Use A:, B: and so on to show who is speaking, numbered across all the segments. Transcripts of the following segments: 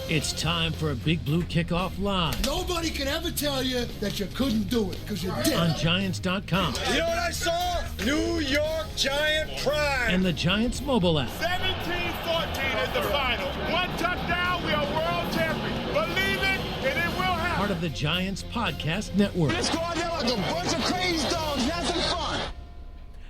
A: It's time for a Big Blue Kickoff Live.
B: Nobody can ever tell you that you couldn't do it, because you did.
A: On Giants.com.
C: You know what I saw? New York Giant pride.
A: And the Giants mobile app.
D: 17-14 is the final. One touchdown, we are world champions. Believe it, and it will happen.
A: Part of the Giants Podcast Network.
E: Let's go out there like a bunch of crazy dogs. Have some fun.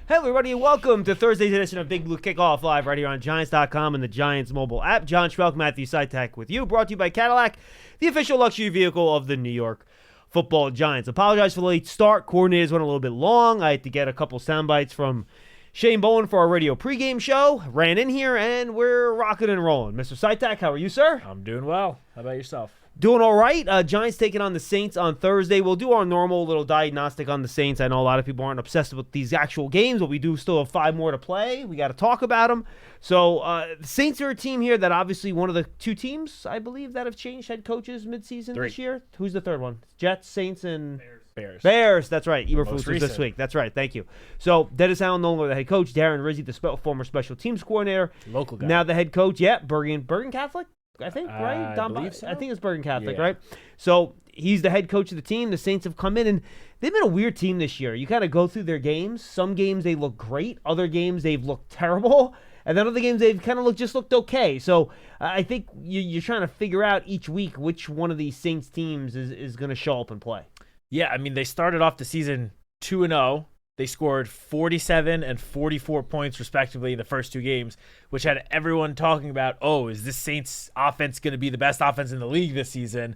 F: Hey everybody, and welcome to Thursday's edition of Big Blue Kickoff Live right here on Giants.com and the Giants mobile app. John Schmeelk and Matt Citak with you, brought to you by Cadillac, the official luxury vehicle of the New York Football Giants. Apologize for the late start. Coordinators went a little bit long. I had to get a couple sound bites from Shane Bowen for our radio pregame show. Ran in here, and we're rocking and rolling. Mr. Citak, how are you, sir?
G: I'm doing well. How about yourself?
F: Doing all right. Giants taking on the Saints on Thursday. We'll do our normal little diagnostic on the Saints. I know a lot of people aren't obsessed with these actual games, but we do still have 5 more to play. We got to talk about them. So the Saints are a team here that obviously one of the 2 teams, I believe, that have changed head coaches midseason
G: 3
F: this year. Who's the third one? Jets, Saints, and
G: Bears.
F: That's right. Eberflus was this week. That's right. Thank you. So Dennis Allen, no longer the head coach. Darren Rizzi, the former special teams coordinator.
G: Local guy.
F: Now the head coach. Yeah, Bergen Catholic. I think, right?
G: I believe so.
F: I think it's Bergen Catholic,
G: Yeah.
F: right? So he's the head coach of the team. The Saints have come in, and they've been a weird team this year. You kind of go through their games. Some games they look great. Other games they've looked terrible. And then other games they've kind of looked okay. So I think you're trying to figure out each week which one of these Saints teams is going to show up and play.
G: Yeah, I mean, they started off the season 2-0. They scored 47 and 44 points, respectively, in the first 2 games, which had everyone talking about, oh, is this Saints offense going to be the best offense in the league this season?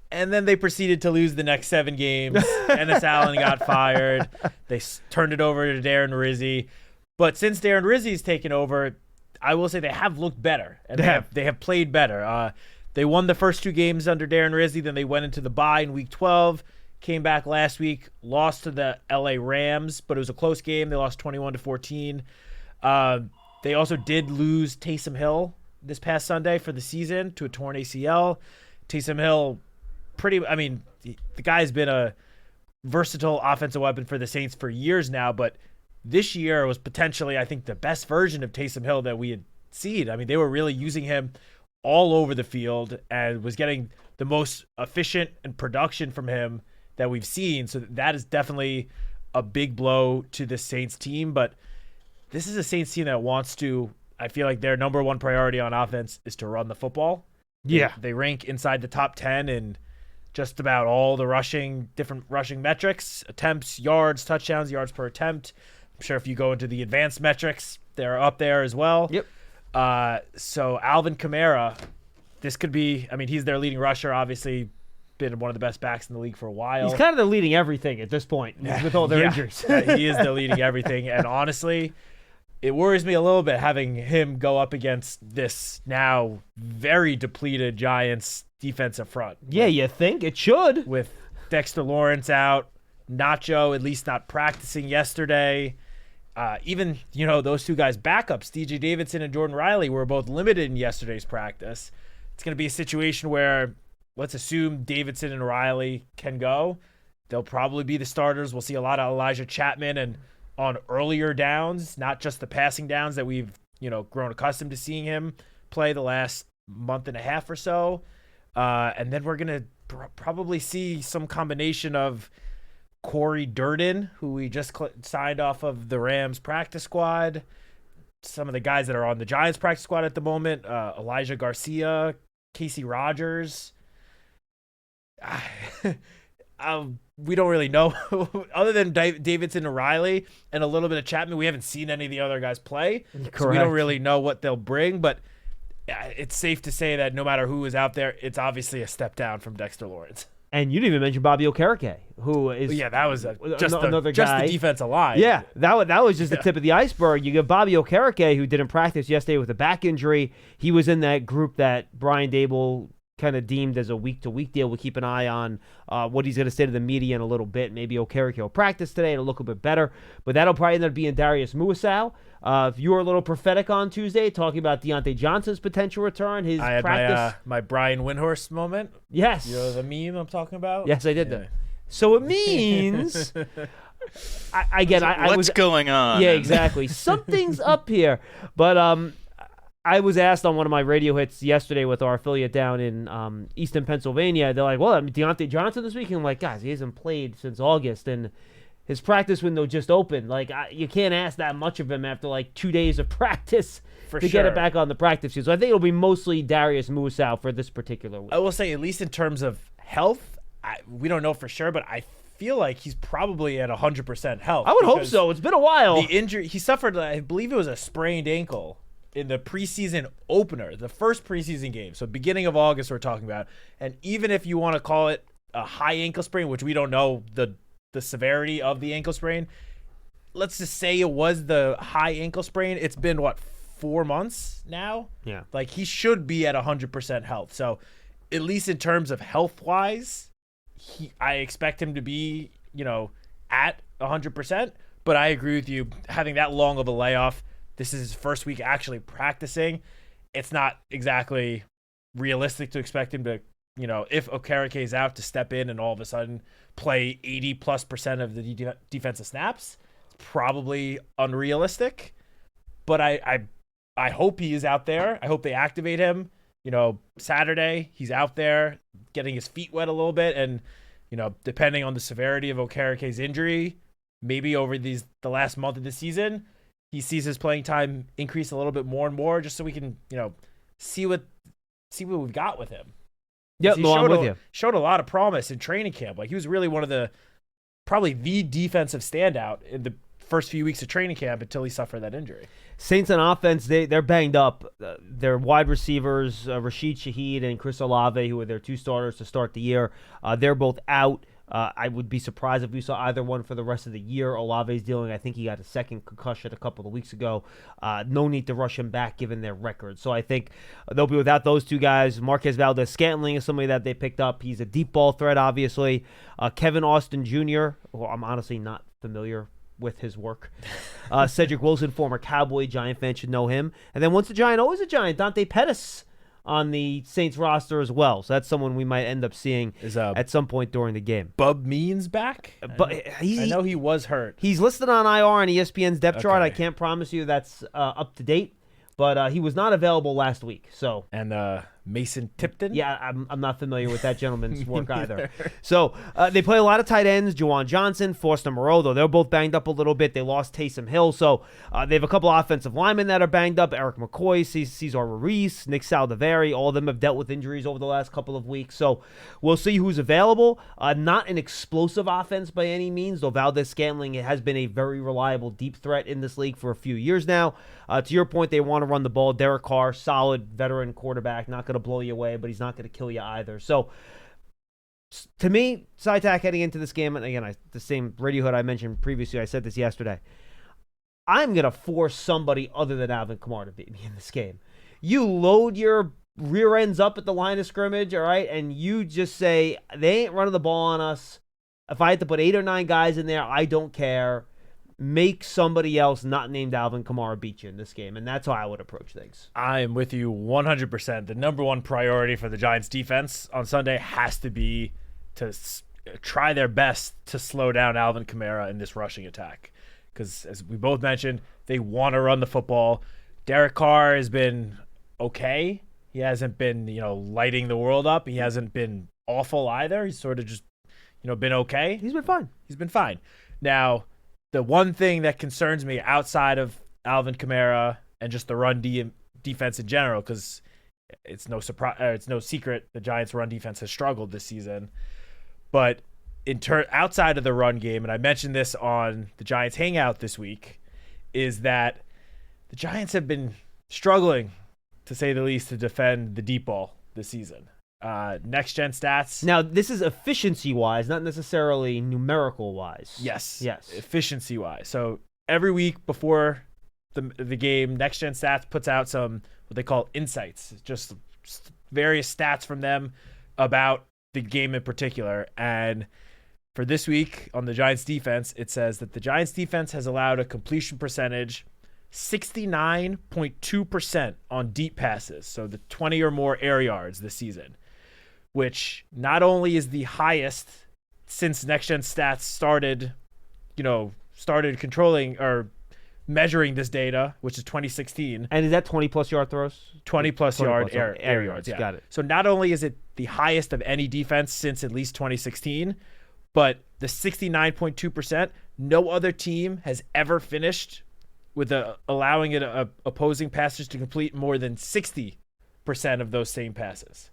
G: And then they proceeded to lose the next 7 games. Dennis Allen got fired. They turned it over to Darren Rizzi. But since Darren Rizzi's taken over, I will say they have looked better. And they have played better. They won the first 2 games under Darren Rizzi. Then they went into the bye in Week 12. Came back last week, lost to the LA Rams, but it was a close game. They lost 21-14. They also did lose Taysom Hill this past Sunday for the season to a torn ACL. Taysom Hill, the guy's been a versatile offensive weapon for the Saints for years now, but this year was potentially, I think, the best version of Taysom Hill that we had seen. I mean, they were really using him all over the field and was getting the most efficient and production from him that we've seen. So that is definitely a big blow to the Saints team. But this is a Saints team that wants to, I feel like their number 1 priority on offense is to run the football.
F: Yeah.
G: They rank inside the top 10 in just about all the different rushing metrics, attempts, yards, touchdowns, yards per attempt. I'm sure if you go into the advanced metrics, they're up there as well.
F: Yep.
G: So Alvin Kamara, this could be, he's their leading rusher, obviously been one of the best backs in the league for a while.
F: He's kind of the leading everything at this point with all their injuries.
G: He is the leading everything. And honestly, it worries me a little bit having him go up against this now very depleted Giants defensive front.
F: Yeah, you think it should.
G: With Dexter Lawrence out, Nacho at least not practicing yesterday. Even, those 2 guys' backups, DJ Davidson and Jordan Riley, were both limited in yesterday's practice. It's going to be a situation where, let's assume Davidson and Riley can go. They'll probably be the starters. We'll see a lot of Elijah Chapman and on earlier downs, not just the passing downs that we've, grown accustomed to seeing him play the last month and a half or so. And then we're going to probably see some combination of Corey Durden, who we just signed off of the Rams practice squad. Some of the guys that are on the Giants practice squad at the moment, Elijah Garcia, Casey Rogers. We don't really know. Other than Davidson and Riley and a little bit of Chapman, we haven't seen any of the other guys play.
F: Correct.
G: So we don't really know what they'll bring, but it's safe to say that no matter who is out there, it's obviously a step down from Dexter Lawrence.
F: And you didn't even mention Bobby Okereke, who is
G: that was
F: another guy.
G: Just the defensive line.
F: Yeah, that was just the tip of the iceberg. You got Bobby Okereke, who didn't practice yesterday with a back injury. He was in that group that Brian Dable kind of deemed as a week-to-week deal. We'll keep an eye on what he's going to say to the media in a little bit. Maybe Okereke will practice today. It'll look a bit better. But that'll probably end up being Darius Muasau. If you were a little prophetic on Tuesday, talking about Deontay Johnson's potential return, his
G: I had
F: practice.
G: my Brian Windhorst moment.
F: Yes.
G: You know the meme I'm talking about?
F: Yes, I did that. So it means... I
H: What's going on?
F: Yeah, exactly. Something's up here. But I was asked on one of my radio hits yesterday with our affiliate down in Easton, Pennsylvania. They're like, well, I mean, Deontay Johnson this week? And I'm like, guys, he hasn't played since August, and his practice window just opened. Like, you can't ask that much of him after, like, 2 days of practice to get it back on the practice field. So I think it'll be mostly Darius Musa for this particular week.
G: I will say, at least in terms of health, we don't know for sure, but I feel like he's probably at 100% health.
F: I would hope so. It's been a while.
G: The injury, he suffered, I believe it was a sprained ankle in the preseason opener, the first preseason game. So beginning of August we're talking about. And even if you want to call it a high ankle sprain, which we don't know the severity of the ankle sprain, let's just say it was the high ankle sprain. It's been, 4 months now?
F: Yeah.
G: Like, he should be at 100% health. So at least in terms of health-wise, I expect him to be, at 100%. But I agree with you, having that long of a layoff, this is his first week actually practicing. It's not exactly realistic to expect him to, if Okereke is out, to step in and all of a sudden play 80+% of the defensive snaps. It's probably unrealistic. But I hope he is out there. I hope they activate him. Saturday, he's out there getting his feet wet a little bit. And, depending on the severity of Okereke's injury, maybe over the last month of the season, he sees his playing time increase a little bit more and more, just so we can, see what we've got with him.
F: Yep, I'm with you.
G: Showed a lot of promise in training camp. Like, he was really one of probably the defensive standout in the first few weeks of training camp until he suffered that injury.
F: Saints on offense, they're banged up. Their wide receivers, Rashid Shaheed and Chris Olave, who are their two starters to start the year, they're both out. I would be surprised if we saw either one for the rest of the year. Olave's dealing, I think he got a second concussion a couple of weeks ago. No need to rush him back given their record. So I think they'll be without those two guys. Marquez Valdez-Scantling is somebody that they picked up. He's a deep ball threat, obviously. Kevin Austin Jr., who I'm honestly not familiar with his work. Cedric Wilson, former Cowboy, Giant fan should know him. And then once a Giant, always a Giant, Dante Pettis on the Saints roster as well. So that's someone we might end up seeing at some point during the game.
G: Bub Means back?
F: But
G: I know he was hurt.
F: He's listed on IR on ESPN's depth chart. I can't promise you that's up to date, but he was not available last week. So
G: And Mason Tipton?
F: yeah, I'm not familiar with that gentleman's work either. So they play a lot of tight ends, Juwan Johnson, Foster Moreau, though they're both banged up a little bit. They lost Taysom Hill. So they have a couple offensive linemen that are banged up. Eric McCoy, Cesar Ruiz, Nick Saldivari, all of them have dealt with injuries over the last couple of weeks. So we'll see who's available. Not an explosive offense by any means, though Valdez-Scantling has been a very reliable deep threat in this league for a few years now. To your point, they want to run the ball. Derek Carr, solid veteran quarterback, not going to blow you away, but he's not going to kill you either. So, to me, Citak heading into this game, and again, the same radio hood I mentioned previously, I said this yesterday, I'm going to force somebody other than Alvin Kamara to beat me in this game. You load your rear ends up at the line of scrimmage, all right, and you just say, they ain't running the ball on us. If I had to put 8 or 9 guys in there, I don't care. Make somebody else not named Alvin Kamara beat you in this game, and that's how I would approach things.
G: I am with you 100%. The number one priority for the Giants defense on Sunday has to be to try their best to slow down Alvin Kamara in this rushing attack. Because as we both mentioned, they want to run the football. Derek Carr has been okay. He hasn't been, lighting the world up. He hasn't been awful either. He's sort of just, been okay.
F: He's been fine.
G: He's been fine. Now, the one thing that concerns me outside of Alvin Kamara and just the run defense in general, because it's no secret the Giants' run defense has struggled this season. But outside of the run game, and I mentioned this on the Giants Hangout this week, is that the Giants have been struggling, to say the least, to defend the deep ball this season. Next gen stats.
F: Now, this is efficiency wise, not necessarily numerical wise.
G: Yes.
F: Yes.
G: Efficiency wise. So every week before the game, Next Gen Stats puts out some what they call insights, just various stats from them about the game in particular. And for this week on the Giants defense, it says that the Giants defense has allowed a completion percentage 69.2% on deep passes, so the 20 or more air yards this season, which not only is the highest since Next Gen Stats started controlling or measuring this data, which is 2016.
F: And is that 20-plus yard throws?
G: 20-plus yard
F: yard
G: air yards. Yeah.
F: Got it.
G: So not only is it the highest of any defense since at least 2016, but the 69.2%, no other team has ever finished with allowing opposing passers to complete more than 60% of those same passes.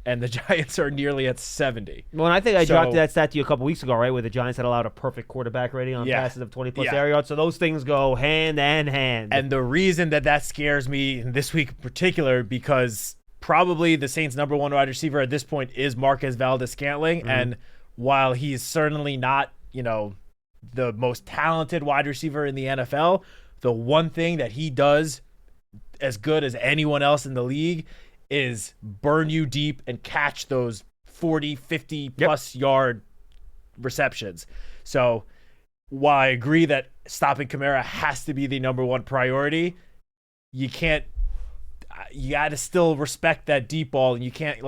G: And the Giants are nearly at 70.
F: Well, and I think I dropped that stat to you a couple weeks ago, right, where the Giants had allowed a perfect quarterback rating on passes of 20-plus air yards. So those things go hand in hand.
G: And the reason that scares me this week in particular, because probably the Saints' number one wide receiver at this point is Marquez Valdes-Scantling. Mm-hmm. And while he's certainly not, the most talented wide receiver in the NFL, the one thing that he does as good as anyone else in the league is burn you deep and catch those 40, 50-plus yard receptions. So while I agree that stopping Kamara has to be the number one priority, you got to still respect that deep ball, and you can't,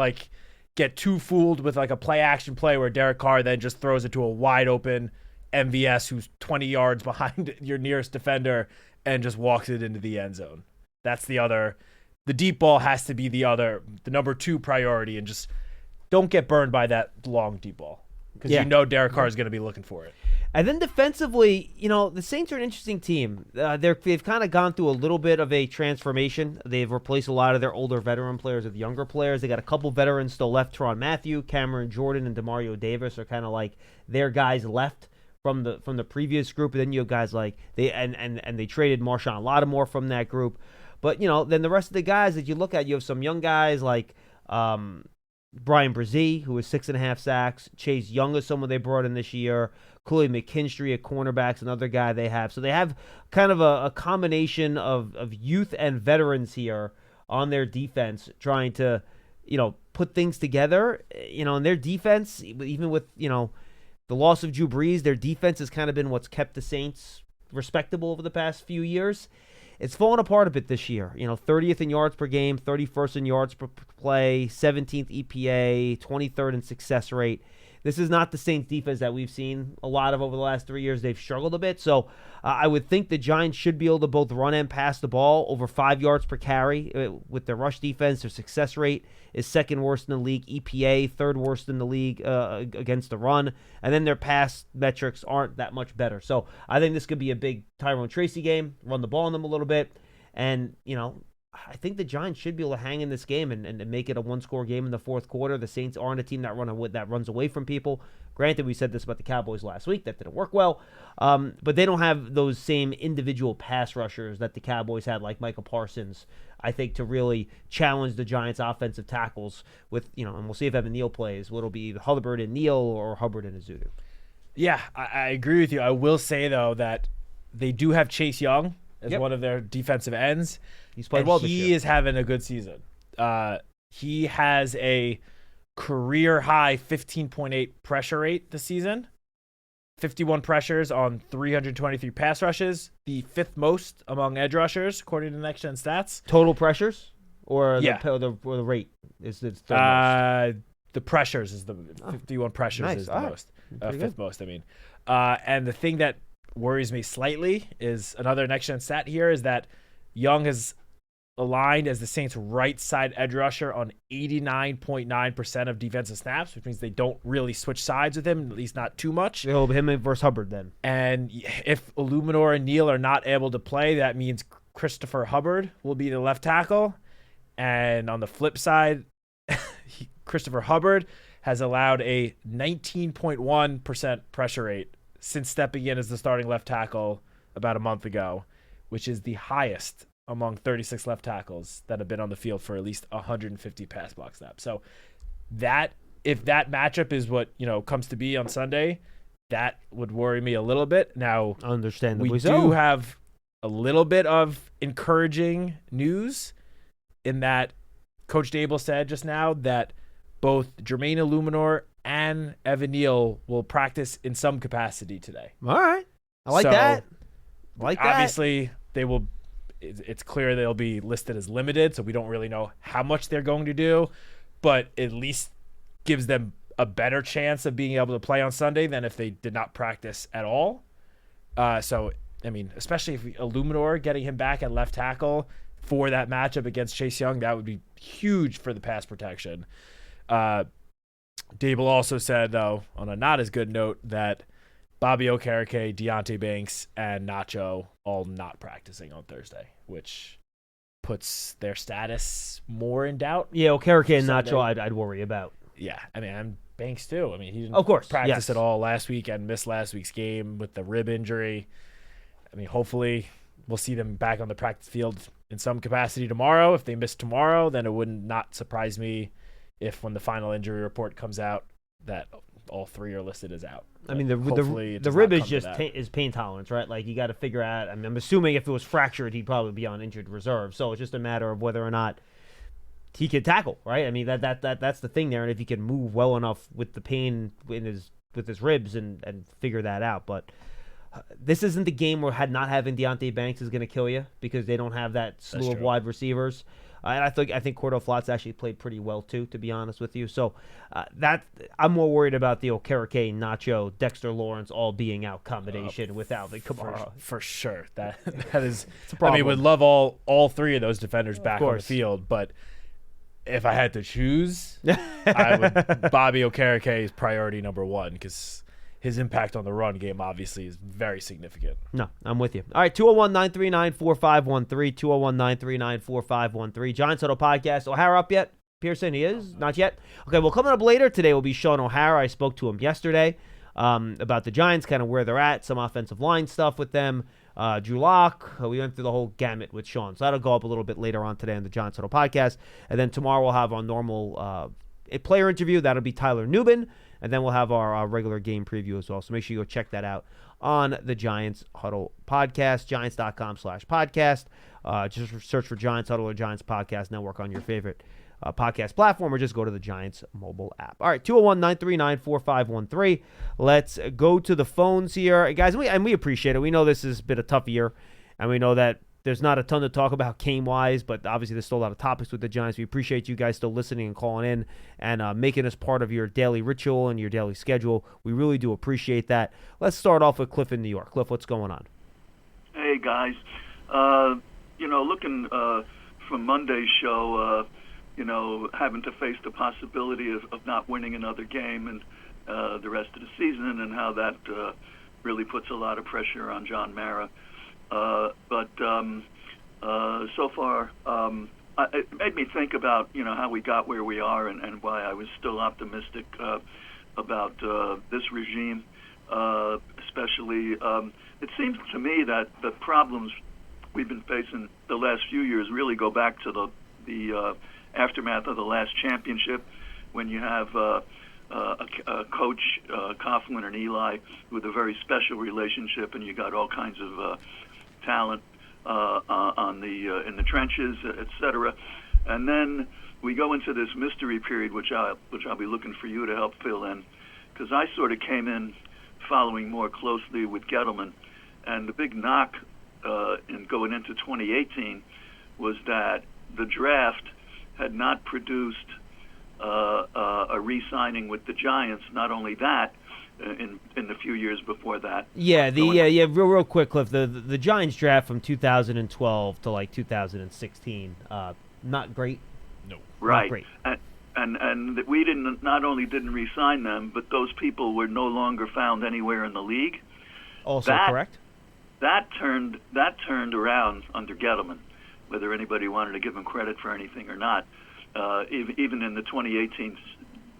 G: get too fooled with, a play-action play where Derek Carr then just throws it to a wide-open MVS who's 20 yards behind your nearest defender and just walks it into the end zone. That's the deep ball has to be the number two priority, and just don't get burned by that long deep ball because Derek Carr is going to be looking for it.
F: And then defensively, the Saints are an interesting team. They've kind of gone through a little bit of a transformation. They've replaced a lot of their older veteran players with younger players. They got a couple veterans still left. Teron Matthew, Cameron Jordan, and Demario Davis are kind of like their guys left from the previous group. And then you have guys like they traded Marshawn Lattimore from that group. But, then the rest of the guys that you look at, you have some young guys like Brian Brzee, who has 6.5 sacks. Chase Young is someone they brought in this year. Cooley McKinstry at cornerback's another guy they have. So they have kind of a combination of youth and veterans here on their defense trying to, put things together. And their defense, even with, the loss of Drew Brees, their defense has kind of been what's kept the Saints respectable over the past few years. It's fallen apart a bit this year. 30th in yards per game, 31st in yards per play, 17th EPA, 23rd in success rate. This is not the Saints defense that we've seen a lot of over the last 3 years. They've struggled a bit. So I would think the Giants should be able to both run and pass the ball over 5 yards per carry with their rush defense. Their success rate is second worst in the league. EPA, third worst in the league against the run. And then their pass metrics aren't that much better. So I think this could be a big Tyrone Tracy game, run the ball on them a little bit. And, I think the Giants should be able to hang in this game and make it a one-score game in the fourth quarter. The Saints aren't a team that runs away from people. Granted, we said this about the Cowboys last week. That didn't work well. But they don't have those same individual pass rushers that the Cowboys had, like Michael Parsons, I think, to really challenge the Giants' offensive tackles with, and we'll see if Evan Neal plays. Will it be Hubbard and Neal or Hubbard and Azudu?
G: Yeah, I agree with you. I will say, though, that they do have Chase Young as one of their defensive ends.
F: He's played well this year.
G: He is having a good season. He has a career-high 15.8 pressure rate this season, 51 pressures on 323 pass rushes, the fifth most among edge rushers, according to Next Gen Stats.
F: Total pressures? Or the rate is the third most?
G: The pressures is the 51 pressures is the most. Fifth most, I mean. And the thing that worries me slightly is another Next Gen stat here is that Young has aligned as the Saints' right side edge rusher on 89.9% of defensive snaps, which means they don't really switch sides with him, at least not too much.
F: They'll him versus Hubbard then.
G: And if Illuminor and Neal are not able to play, that means Christopher Hubbard will be the left tackle. And on the flip side, Christopher Hubbard has allowed a 19.1% pressure rate since stepping in as the starting left tackle about a month ago, which is the highest among 36 left tackles that have been on the field for at least 150 pass block snaps. So that if that matchup is what comes to be on Sunday, that would worry me a little bit. Now,
F: understandably,
G: we do have a little bit of encouraging news in that Coach Dable said just now that both Jermaine Illuminor and Evan Neal will practice in some capacity today.
F: All right. I like that.
G: Obviously, they will. It's clear they'll be listed as limited, so we don't really know how much they're going to do, but at least gives them a better chance of being able to play on Sunday than if they did not practice at all. So I mean, especially if Illuminor getting him back at left tackle for that matchup against Chase Young, that would be huge for the pass protection. Dable also said, though, on a not as good note, that Bobby Okereke, Deontay Banks, and Nacho all not practicing on Thursday, which puts their status more in doubt.
F: Yeah, Okereke and
G: Sunday.
F: Nacho I'd worry about.
G: Yeah, I mean, and Banks too. I mean, he didn't
F: Of course,
G: practice
F: yes.
G: at all last week and missed last week's game with the rib injury. I mean, hopefully we'll see them back on the practice field in some capacity tomorrow. If they miss tomorrow, then it would not surprise me if when the final injury report comes out that all three are listed as out.
F: I mean, the
G: does
F: rib
G: not
F: is
G: come to
F: just
G: that.
F: is pain tolerance, right? Like, you got to figure out. I mean, I'm assuming if it was fractured, he'd probably be on injured reserve. So it's just a matter of whether or not he can tackle, right? I mean, that's the thing there, and if he can move well enough with the pain with his ribs and figure that out. But this isn't the game where not having Deontay Banks is going to kill you because they don't have that slew of
G: true.
F: wide receivers. And I think Cordell Flot's actually played pretty well too, to be honest with you. So that I'm more worried about the Okereke, Nacho, Dexter Lawrence all being out combination without the Kamara.
G: For sure. That is
F: a
G: I
F: problem.
G: mean, would love all three of those defenders back on the
F: course.
G: field, but if I had to choose, Bobby Okereke is priority number one because his impact on the run game obviously is very significant.
F: No, I'm with you. All right, 201-939-4513, 201-939-4513. Giants Huddle Podcast. O'Hara up yet? Pearson, he is? Not yet? Okay, well, coming up later today will be Sean O'Hara. I spoke to him yesterday about the Giants, kind of where they're at, some offensive line stuff with them. Drew Lock, we went through the whole gamut with Sean. So that'll go up a little bit later on today on the Giants Huddle Podcast. And then tomorrow we'll have our normal player interview. That'll be Tyler Nubin. And then we'll have our regular game preview as well. So make sure you go check that out on the Giants Huddle Podcast, giants.com/podcast. Just search for Giants Huddle or Giants Podcast Network on your favorite podcast platform, or just go to the Giants mobile app. All right, 201-939-4513. Let's go to the phones here. Guys, we appreciate it. We know this has been a tough year, and we know that there's not a ton to talk about game-wise, but obviously there's still a lot of topics with the Giants. We appreciate you guys still listening and calling in and making us part of your daily ritual and your daily schedule. We really do appreciate that. Let's start off with Cliff in New York. Cliff, what's going on?
H: Hey, guys. Looking from Monday's show, having to face the possibility of not winning another game and the rest of the season, and how that really puts a lot of pressure on John Mara. But so far, it made me think about, how we got where we are and why I was still optimistic about this regime, especially. It seems to me that the problems we've been facing the last few years really go back to the aftermath of the last championship, when you have a coach, Coughlin and Eli, with a very special relationship, and you got all kinds of talent in the trenches, etc. And then we go into this mystery period, which I'll be looking for you to help fill in, because I sort of came in following more closely with Gettleman, and the big knock in going into 2018 was that the draft had not produced a re-signing with the Giants. Not only that, in the few years before that.
F: Yeah, real quick, Cliff. The Giants draft from 2012 to like 2016, not great.
G: No.
H: Right.
F: Not great.
H: And that we not only didn't re-sign them, but those people were no longer found anywhere in the league.
F: Also correct.
H: That turned around under Gettleman, whether anybody wanted to give him credit for anything or not. Even in the 2018,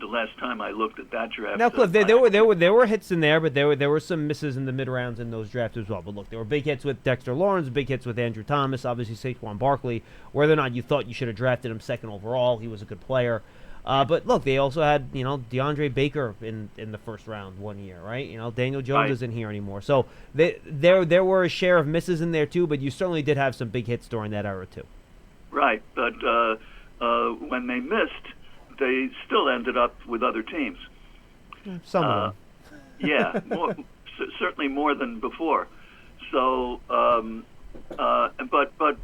H: the last time I looked at that draft.
F: Now, Cliff, there were hits in there, but there were some misses in the mid rounds in those drafts as well. But look, there were big hits with Dexter Lawrence, big hits with Andrew Thomas, obviously Saquon Barkley. Whether or not you thought you should have drafted him second overall, he was a good player. But look, they also had DeAndre Baker in the first round one year, right? Daniel Jones isn't here anymore, so there were a share of misses in there too. But you certainly did have some big hits during that era too.
H: Right, but when they missed, they still ended up with other teams.
F: Some of them.
H: Yeah, certainly more than before. So, but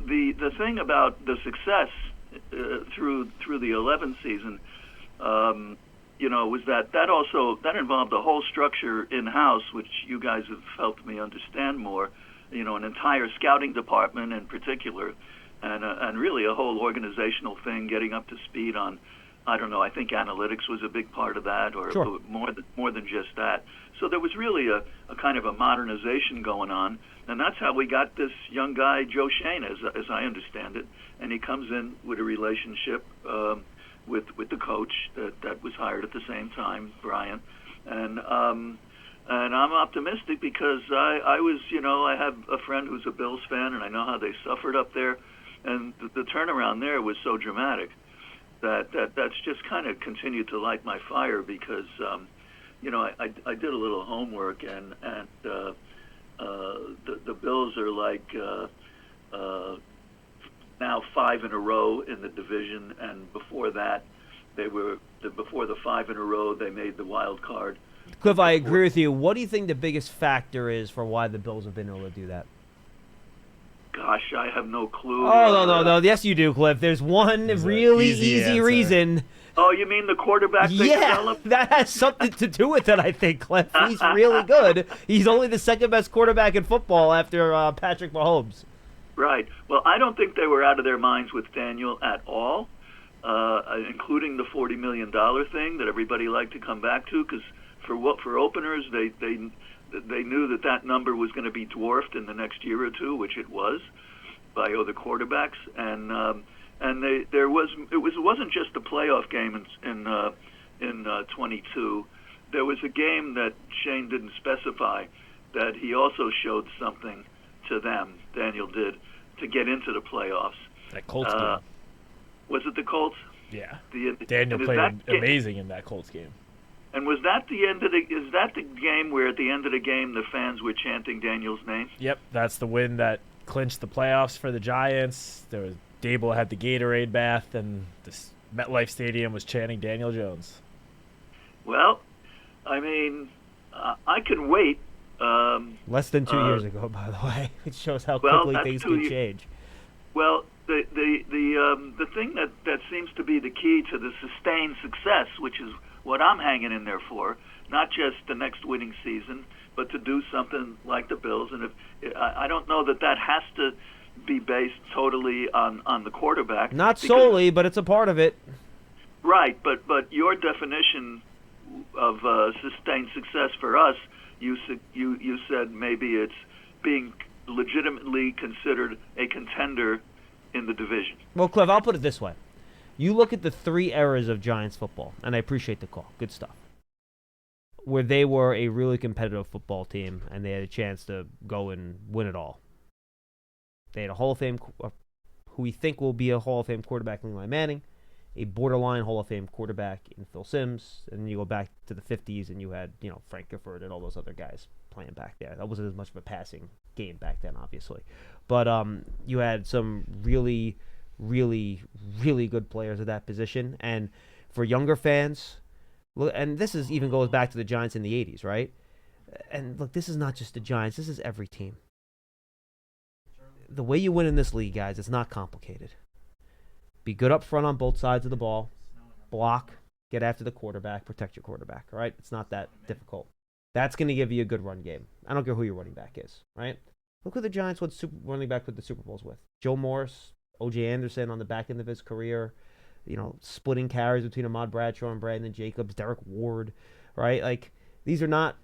H: the thing about the success through the 11th season, was that involved a whole structure in house, which you guys have helped me understand more an entire scouting department in particular, and really a whole organizational thing, getting up to speed on, I don't know, I think analytics was a big part of that, or
F: Sure.
H: more than just that. So there was really a kind of a modernization going on, and that's how we got this young guy, Joe Shane, as I understand it, and he comes in with a relationship with the coach that was hired at the same time, Brian, and I'm optimistic because I was, I have a friend who's a Bills fan, and I know how they suffered up there, and the turnaround there was so dramatic that's just kind of continued to light my fire because, I did a little homework, and the Bills are like now 5 in a row in the division, and before that, before the 5 in a row, they made the wild card.
F: Cliff, I agree with you. What do you think the biggest factor is for why the Bills have been able to do that?
H: Gosh, I have no clue.
F: Oh, no. Yes, you do, Cliff. There's one really easy reason.
H: Oh, you mean the quarterback they developed?
F: That has something to do with it, I think, Cliff. He's really good. He's only the second best quarterback in football after Patrick Mahomes.
H: Right. Well, I don't think they were out of their minds with Daniel at all, including the $40 million thing that everybody liked to come back to, because for openers, they knew that number was going to be dwarfed in the next year or two, which it was, by other quarterbacks, and it wasn't just a playoff game in 22. There was a game that Shane didn't specify that he also showed something to them. Daniel did to get into the playoffs.
G: That Colts game.
H: Was it the Colts?
G: Yeah.
H: Daniel
G: played amazing in that Colts game.
H: And was that the end of is that the game where at the end of the game the fans were chanting Daniel's name?
G: Yep, that's the win that clinched the playoffs for the Giants. Dable had the Gatorade bath, and the MetLife Stadium was chanting Daniel Jones.
H: Well, I mean, I can wait.
F: Less than 2 years ago, by the way. It shows how quickly things can change.
H: Well, the thing that seems to be the key to the sustained success, which is what I'm hanging in there for, not just the next winning season, but to do something like the Bills. And I don't know that has to be based totally on the quarterback.
F: Not solely, but it's a part of it.
H: Right, but your definition of sustained success for us, you said maybe it's being legitimately considered a contender in the division.
F: Well, Cliff, I'll put it this way. You look at the 3 eras of Giants football, and I appreciate the call. Good stuff. Where they were a really competitive football team, and they had a chance to go and win it all. They had a Hall of Fame, who we think will be a Hall of Fame quarterback in Eli Manning, a borderline Hall of Fame quarterback in Phil Simms, and then you go back to the 50s, and you had Frank Gifford and all those other guys playing back there. That wasn't as much of a passing game back then, obviously. But you had some really, really, really good players at that position. And for younger fans, and this even goes back to the Giants in the 80s, right? And look, this is not just the Giants. This is every team. The way you win in this league, guys, it's not complicated. Be good up front on both sides of the ball. Block. Get after the quarterback. Protect your quarterback, all right? It's not that difficult. That's going to give you a good run game. I don't care who your running back is, right? Look who the Giants won running back with the Super Bowls with. Joe Morris, O.J. Anderson on the back end of his career, splitting carries between Ahmad Bradshaw and Brandon Jacobs, Derek Ward, right? Like, these are not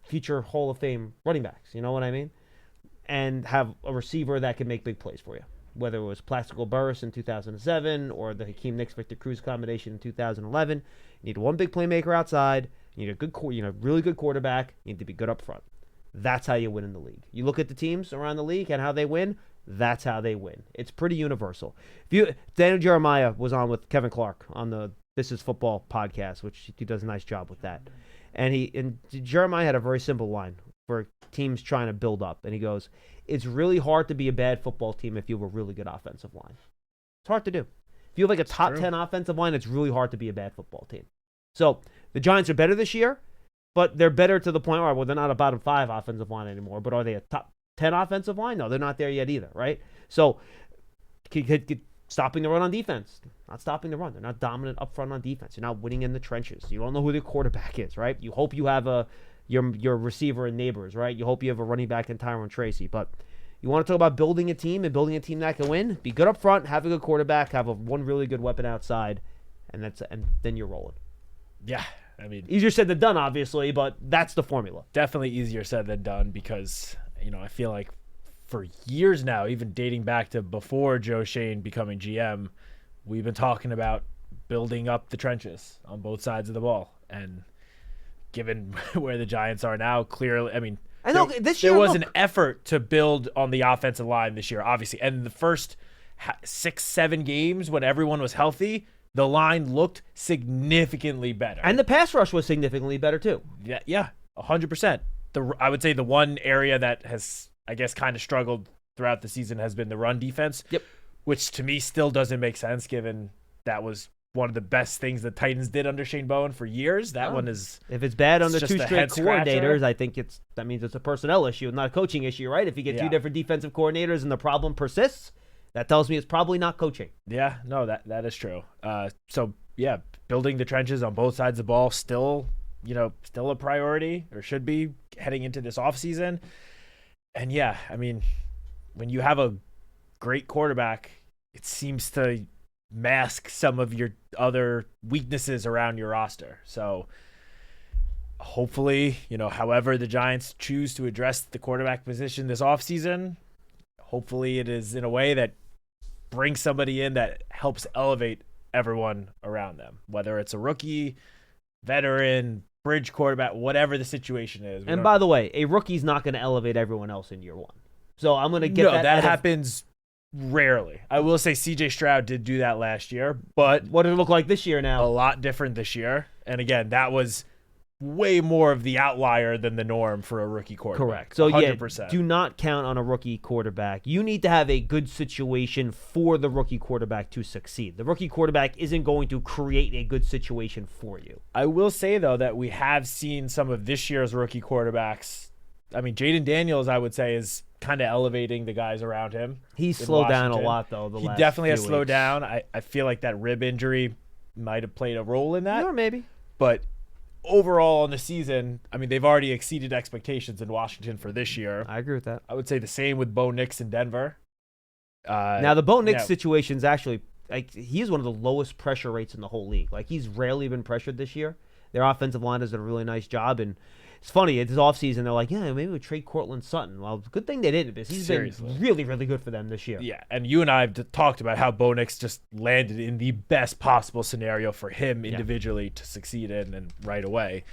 F: future Hall of Fame running backs, you know what I mean? And have a receiver that can make big plays for you. Whether it was Plaxico Burress in 2007 or the Hakeem Nicks-Victor Cruz combination in 2011, you need one big playmaker outside. You need a really good quarterback. You need to be good up front. That's how you win in the league. You look at the teams around the league and how they win. That's how they win. It's pretty universal. Daniel Jeremiah was on with Kevin Clark on the This Is Football podcast, which he does a nice job with that. And Jeremiah had a very simple line for teams trying to build up, and he goes, "It's really hard to be a bad football team if you have a really good offensive line. It's hard to do. If you have like a top 10 offensive line, it's really hard to be a bad football team." So the Giants are better this year, but they're better to the point where, well, they're not a bottom 5 offensive line anymore, but are they a top 10 offensive line? No, they're not there yet either, right? So stopping the run on defense, not stopping the run. They're not dominant up front on defense. You're not winning in the trenches. You don't know who the quarterback is, right? You hope you have your receiver and neighbors, right? You hope you have a running back in Tyrone Tracy, but You want to talk about building a team and building a team that can win? Be good up front, have a good quarterback, have one really good weapon outside, and then you're rolling.
G: Yeah, I mean,
F: easier said than done, obviously, but that's the formula.
G: Definitely easier said than done because, I feel like for years now, even dating back to before Joe Shane becoming GM, we've been talking about building up the trenches on both sides of the ball. And given where the Giants are now, clearly, I mean, there was an effort to build on the offensive line this year, obviously. And the first 6-7 games when everyone was healthy, the line looked significantly better.
F: And the pass rush was significantly better, too.
G: Yeah, 100%. I would say the one area that has, I guess, kind of struggled throughout the season has been the run defense.
F: Yep. Which
G: to me still doesn't make sense given that was one of the best things the Titans did under Shane Bowen for years. That one is...
F: If it's bad under
G: just
F: two
G: a
F: straight
G: head scratcher.
F: coordinators, I think that means it's a personnel issue, not a coaching issue, right? If you get two different defensive coordinators and the problem persists, that tells me it's probably not coaching.
G: Yeah, no, that is true. So, building the trenches on both sides of the ball still a priority, or should be, heading into this offseason. And yeah, I mean, when you have a great quarterback, it seems to mask some of your other weaknesses around your roster. So hopefully, however the Giants choose to address the quarterback position this offseason, hopefully it is in a way that brings somebody in that helps elevate everyone around them, whether it's a rookie, veteran, bridge quarterback, whatever the situation is.
F: And by the way, a rookie's not going to elevate everyone else in year one. So I'm going to get
G: that happens rarely. I will say C.J. Stroud did do that last year, but
F: what did it look like this year now?
G: A lot different this year. And again, that was way more of the outlier than the norm for a rookie quarterback.
F: Correct. So
G: 100%.
F: Do not count on a rookie quarterback. You need to have a good situation for the rookie quarterback to succeed. The rookie quarterback isn't going to create a good situation for you.
G: I will say, though, that we have seen some of this year's rookie quarterbacks. I mean, Jaden Daniels, I would say, is kind of elevating the guys around him.
F: He's slowed down a lot, though.
G: He definitely has slowed down. I feel like that rib injury might have played a role in that.
F: Or maybe.
G: But overall in the season, I mean, they've already exceeded expectations in Washington for this year.
F: I agree with that.
G: I would say the same with Bo Nix in Denver.
F: Now, the Bo Nix situation is actually, he's one of the lowest pressure rates in the whole league. He's rarely been pressured this year. Their offensive line has done a really nice job, and it's funny, it's offseason, they're like, maybe we trade Cortland Sutton. Well, good thing they didn't, because he's been really, really good for them this year.
G: Yeah, and you and I have talked about how Bo Nix just landed in the best possible scenario for him individually to succeed in and right away.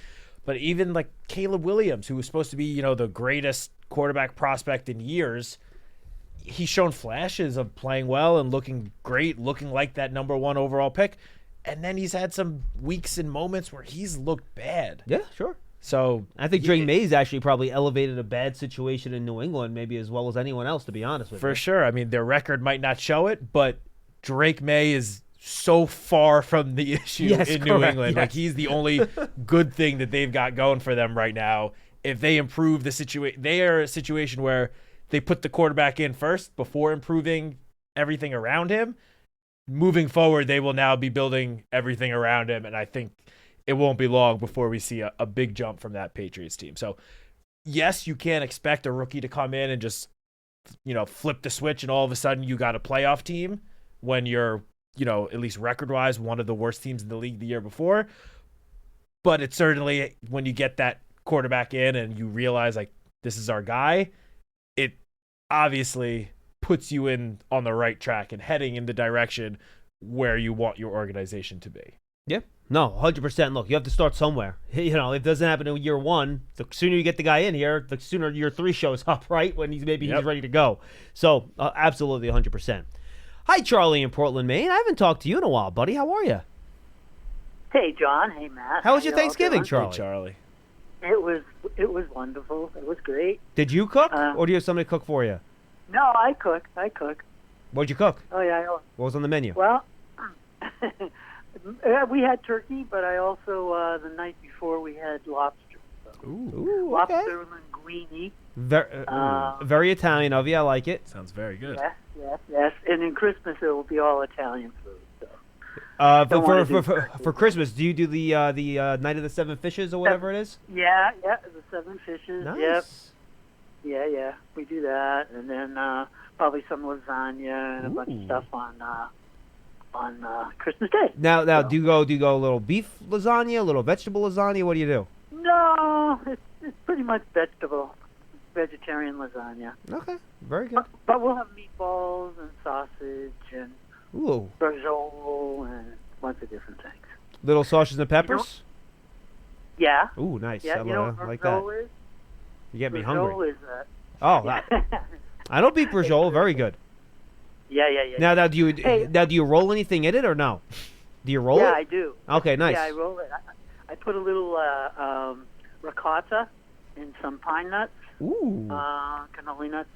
G: But even like Caleb Williams, who was supposed to be, the greatest quarterback prospect in years, he's shown flashes of playing well and looking great, looking like that number 1 overall pick. And then he's had some weeks and moments where he's looked bad.
F: Yeah, sure.
G: So
F: I think Drake May's actually probably elevated a bad situation in New England maybe as well as anyone else, to be honest with you.
G: For sure. I mean, their record might not show it, but Drake May is so far from the issue in New England.
F: Yes.
G: He's the only good thing that they've got going for them right now. If they improve the situation, they are a situation where they put the quarterback in first before improving everything around him. Moving forward, they will now be building everything around him, and I think it won't be long before we see a big jump from that Patriots team. So, yes, you can't expect a rookie to come in and just, flip the switch and all of a sudden you got a playoff team when you're, at least record-wise, one of the worst teams in the league the year before. But it's certainly, when you get that quarterback in and you realize, this is our guy, it obviously puts you on the right track and heading in the direction where you want your organization to be.
F: Yeah. No, 100%. Look, you have to start somewhere. If it doesn't happen in year 1, the sooner you get the guy in here, the sooner year 3 shows up, right? When he's ready to go. So, absolutely 100%. Hi, Charlie in Portland, Maine. I haven't talked to you in a while, buddy. How are you?
I: Hey, John. Hey, Matt.
F: How was your Thanksgiving, Charlie?
G: Hey, Charlie.
I: It was wonderful. It was great.
F: Did you cook, or do you have somebody cook for you?
I: No, I cook.
F: What'd you cook?
I: Oh, yeah.
F: What was on the menu?
I: Well, we had turkey, but I also, the night before, we had lobster. So.
F: Ooh,
I: lobster linguine.
F: Very Italian of you. I like it.
G: Sounds very good.
I: Yes. And in Christmas, it will be all Italian food. So.
F: For Christmas, do you do the Night of the Seven Fishes or whatever it is?
I: Yeah, the 7 fishes.
F: Nice.
I: Yep. Yeah, we do that, and then probably some lasagna and a bunch of stuff on Christmas Day.
F: Now, do you go a little beef lasagna, a little vegetable lasagna? What do you do?
I: No, it's pretty much vegetarian lasagna.
F: Okay, very good.
I: But we'll have meatballs and sausage and brajol and a bunch of different things.
F: Little sausages and peppers?
I: Yeah.
F: Ooh, nice.
I: Yeah, you know what
F: like that.
I: brajol is?
F: You get me
I: Brajol
F: hungry.
I: is
F: I don't beat brajol. Very good.
I: Yeah.
F: Now, do you roll anything in it or no? Do you roll it?
I: Yeah, I do.
F: Okay, nice.
I: Yeah, I roll it. I put a little ricotta and some pine nuts, cannoli nuts,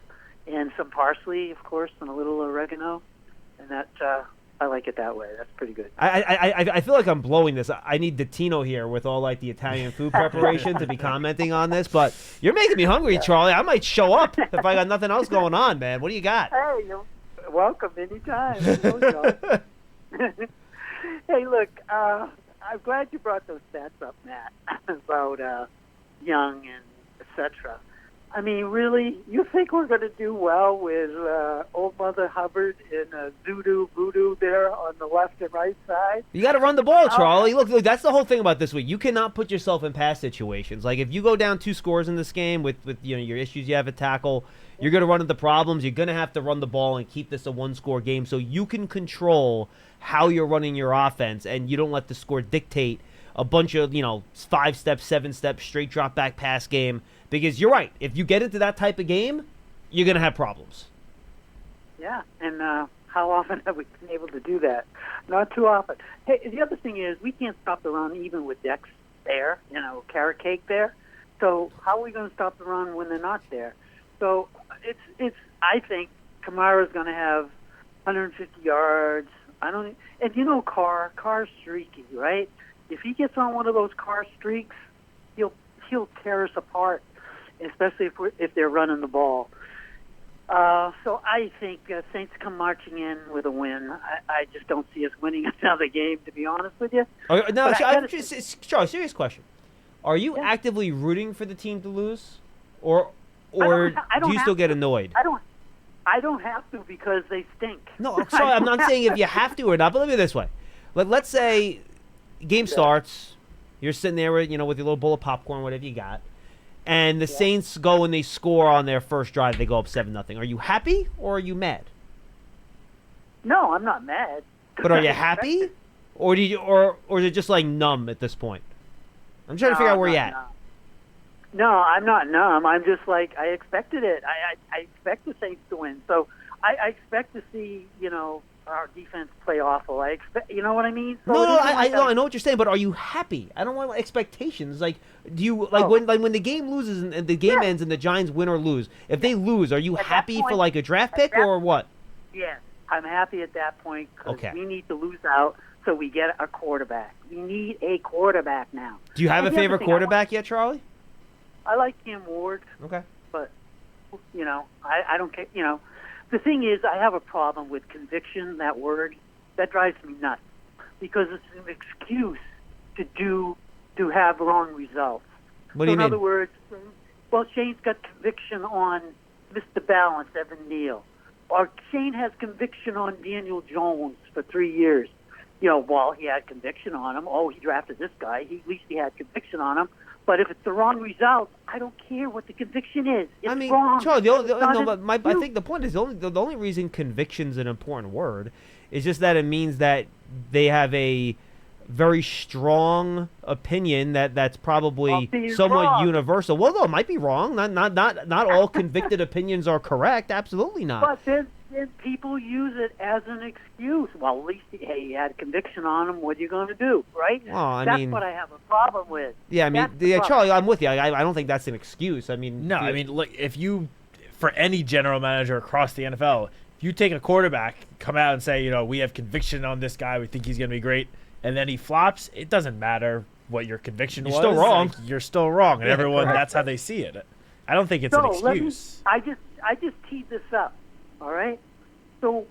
I: and some parsley, of course, and a little oregano, and that I like it that way. That's pretty good.
F: I feel like I'm blowing this. I need Datino here with all like the Italian food preparation to be commenting on this, but you're making me hungry, Charlie. I might show up if I got nothing else going on, man. What do you got?
I: Hey, you're welcome anytime. Hey, look, I'm glad you brought those stats up, Matt, about Young and etc. I mean, really, you think we're going to do well with old Mother Hubbard and voodoo there on the left and right side?
F: You got to run the ball, Charlie. Look, that's the whole thing about this week. You cannot put yourself in pass situations. Like if you go down 2 scores in this game with your issues you have at tackle, you're going to run into problems. You're going to have to run the ball and keep this a 1-score game so you can control how you're running your offense and you don't let the score dictate a bunch of 5-step, 7-step straight drop back pass game. Because you're right. If you get into that type of game, you're going to have problems.
I: Yeah, and how often have we been able to do that? Not too often. Hey, the other thing is we can't stop the run even with Dex there, carrot cake there. So how are we going to stop the run when they're not there? So it's. I think Kamara's going to have 150 yards. And Carr's streaky, right? If he gets on one of those Carr streaks, he'll tear us apart, especially if they're running the ball. So I think Saints come marching in with a win. I just don't see us winning another game, to be honest with you.
F: Charlie, serious question. Are you actively rooting for the team to lose? Or do you still get annoyed?
I: I don't have to because they stink.
F: No, sorry, I'm not saying if you have to or not, but let me this way. Let's say game starts, you're sitting there with your little bowl of popcorn, whatever you got, and the Saints go and they score on their first drive. They go up 7-0. Are you happy or are you mad?
I: No, I'm not mad.
F: But are you happy, or is it just like numb at this point? I'm trying to figure out where you're at.
I: No, I'm not numb. I'm just like I expected it. I expect the Saints to win, so I expect to see our defense play awful. I expect, you know what I mean? So
F: I know what you're saying, but are you happy? I don't want expectations. Like, do you when the game loses and the game ends and the Giants win or lose? If they lose, are you happy for like a draft pick or what?
I: Yeah, I'm happy at that point because we need to lose out so we get a quarterback. We need a quarterback now.
F: Do you have a favorite quarterback yet, Charlie?
I: I like Cam Ward.
F: Okay.
I: But I don't care. The thing is, I have a problem with conviction, that word. That drives me nuts because it's an excuse to have wrong results.
F: What do you mean?
I: In other words, Shane's got conviction on Mr. Balance, Evan Neal. Or Shane has conviction on Daniel Jones for 3 years. He had conviction on him. Oh, he drafted this guy. At least he had conviction on him. But if it's the wrong result, I don't care what the conviction is. It's wrong.
F: Charlie, I think the point is the only reason conviction's an important word is just that it means that they have a very strong opinion that's probably somewhat universal. Well, no, it might be wrong. Not all convicted opinions are correct. Absolutely not.
I: But then people use it as an excuse. Well, at least he had conviction on him. What are you going to do, right?
F: Well,
I: that's what I have a problem with.
F: Yeah, Charlie, I'm with you. I don't think that's an excuse.
G: Look, for any general manager across the NFL, if you take a quarterback, come out and say, we have conviction on this guy, we think he's going to be great, and then he flops, it doesn't matter what your conviction was.
F: You're still wrong.
G: You're still wrong, and everyone, that's how they see it. I don't think it's an excuse.
I: I just teed this up. All right, so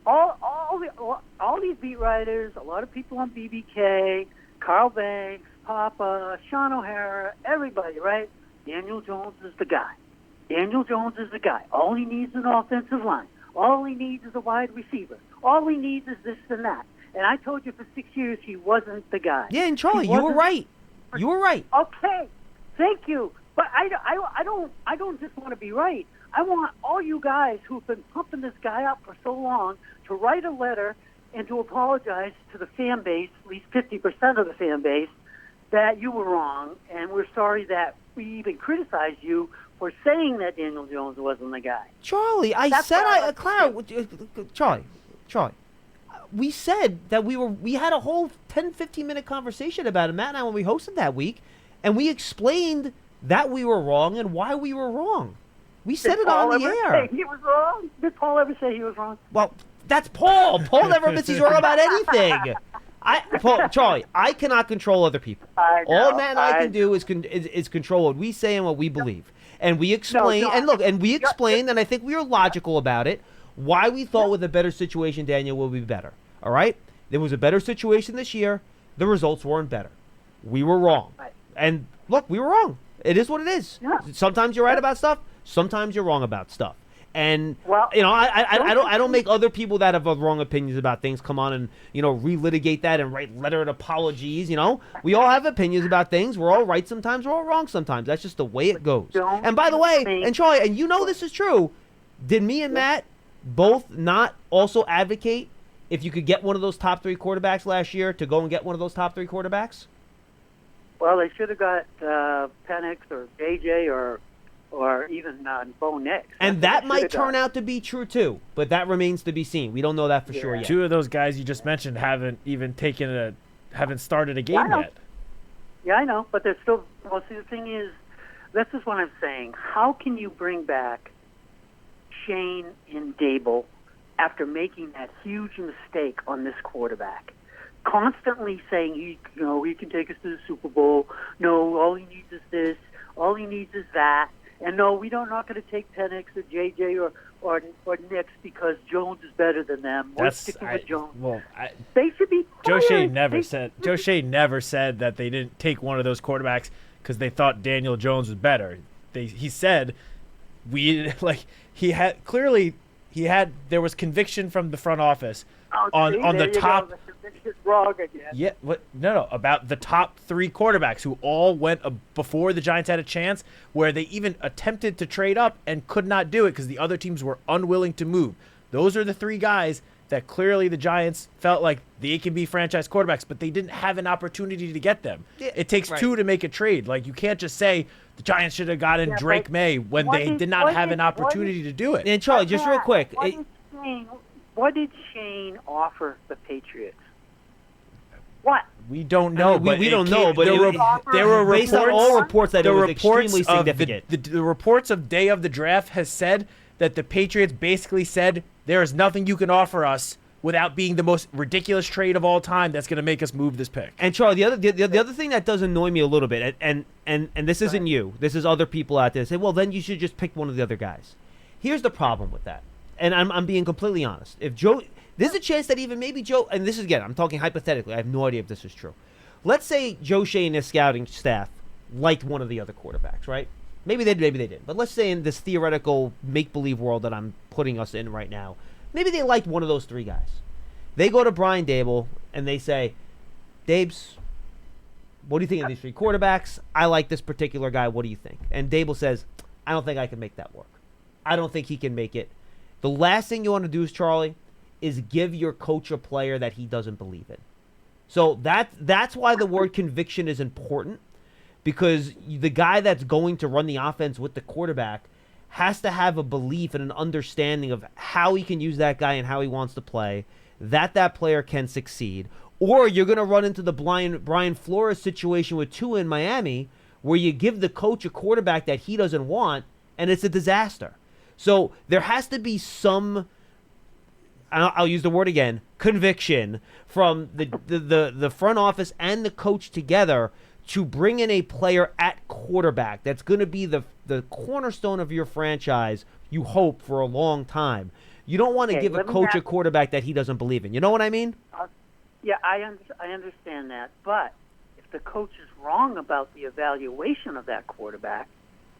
I: all these beat writers, a lot of people on BBK, Carl Banks, Papa, Sean O'Hara, everybody, right? Daniel Jones is the guy. Daniel Jones is the guy. All he needs is an offensive line. All he needs is a wide receiver. All he needs is this and that. And I told you for 6 years he wasn't the guy.
F: Yeah, and Charlie, you were right. You were right.
I: Okay, thank you. But I don't just want to be right. I want all you guys who've been pumping this guy up for so long to write a letter and to apologize to the fan base, at least 50% of the fan base, that you were wrong, and we're sorry that we even criticized you for saying that Daniel Jones wasn't the guy.
F: Charlie, Charlie, we said that we had a whole 10, 15-minute conversation about it, Matt and I, when we hosted that week, and we explained that we were wrong and why we were wrong. We said it on the air.
I: Say he was wrong? Did Paul ever say he was wrong?
F: Well, that's Paul. Paul never admits he's wrong about anything. Charlie, I cannot control other people. All Matt and I can do is control what we say and what we believe. And we explain, and I think we were logical about it, why we thought with a better situation, Daniel will be better. All right? There was a better situation this year. The results weren't better. We were wrong. And look, we were wrong. It is what it is.
I: Yeah.
F: Sometimes you're right about stuff. Sometimes you're wrong about stuff. And
I: well,
F: I don't make other people that have wrong opinions about things come on and relitigate that and write letter of apologies. We all have opinions about things. We're all right sometimes. We're all wrong sometimes. That's just the way it goes. And by the way, and Charlie, and this is true. Did me and Matt both not also advocate if you could get one of those top 3 quarterbacks last year to go and get one of those top 3 quarterbacks?
I: Well, they should have got Penix or JJ or even Bo Nix.
F: And that might turn out to be true too, but that remains to be seen. We don't know that for sure yet.
G: 2 of those guys you just mentioned haven't started a game yet.
I: Yeah, I know, but they're still. Well, see, the thing is, this is what I'm saying. How can you bring back Shane and Dable after making that huge mistake on this quarterback? Constantly saying, he can take us to the Super Bowl. No, all he needs is this. All he needs is that. And no, we're not going to take Penix or JJ or Nix because Jones is better than them. We're sticking with Jones.
G: Well,
I: they should be fired.
G: Joe Shea never said that they didn't take one of those quarterbacks because they thought Daniel Jones was better. He said there was conviction from the front office on the top.
I: Wrong again.
G: Yeah, about the top 3 quarterbacks who all went before the Giants had a chance, where they even attempted to trade up and could not do it because the other teams were unwilling to move. Those are the 3 guys that clearly the Giants felt like they can be franchise quarterbacks, but they didn't have an opportunity to get them. Yeah, it takes 2 to make a trade. Like, you can't just say the Giants should have gotten Drake May when they did not have an opportunity to do it.
F: And Charlie, just real quick.
I: What did Shane offer the Patriots? What?
G: We don't know.
F: We don't know, but
G: there were reports,
F: based on all reports that it was extremely significant.
G: The reports of day of the draft has said that the Patriots basically said there is nothing you can offer us without being the most ridiculous trade of all time that's going to make us move this pick.
F: And Charlie, the other thing that does annoy me a little bit, and this isn't you, this is other people out there say, well, then you should just pick one of the other guys. Here's the problem with that, and I'm being completely honest. If Joe. There's a chance that even maybe Joe, and this is, again, I'm talking hypothetically. I have no idea if this is true. Let's say Joe Shea and his scouting staff liked one of the other quarterbacks, right? Maybe they didn't. But let's say in this theoretical make-believe world that I'm putting us in right now, maybe they liked one of those 3 guys. They go to Brian Dable, and they say, Dabes, what do you think of these 3 quarterbacks? I like this particular guy. What do you think? And Dable says, I don't think I can make that work. I don't think he can make it. The last thing you want to do is, Charlie, is give your coach a player that he doesn't believe in. So that's why the word conviction is important, because the guy that's going to run the offense with the quarterback has to have a belief and an understanding of how he can use that guy and how he wants to play, that player can succeed. Or you're going to run into the Brian Flores situation with Tua in Miami, where you give the coach a quarterback that he doesn't want, and it's a disaster. So there has to be some, I'll use the word again, conviction from the front office and the coach together to bring in a player at quarterback that's going to be the cornerstone of your franchise, you hope, for a long time. You don't want to give a coach a quarterback that he doesn't believe in. You know what I mean?
I: Yeah, I understand that. But if the coach is wrong about the evaluation of that quarterback,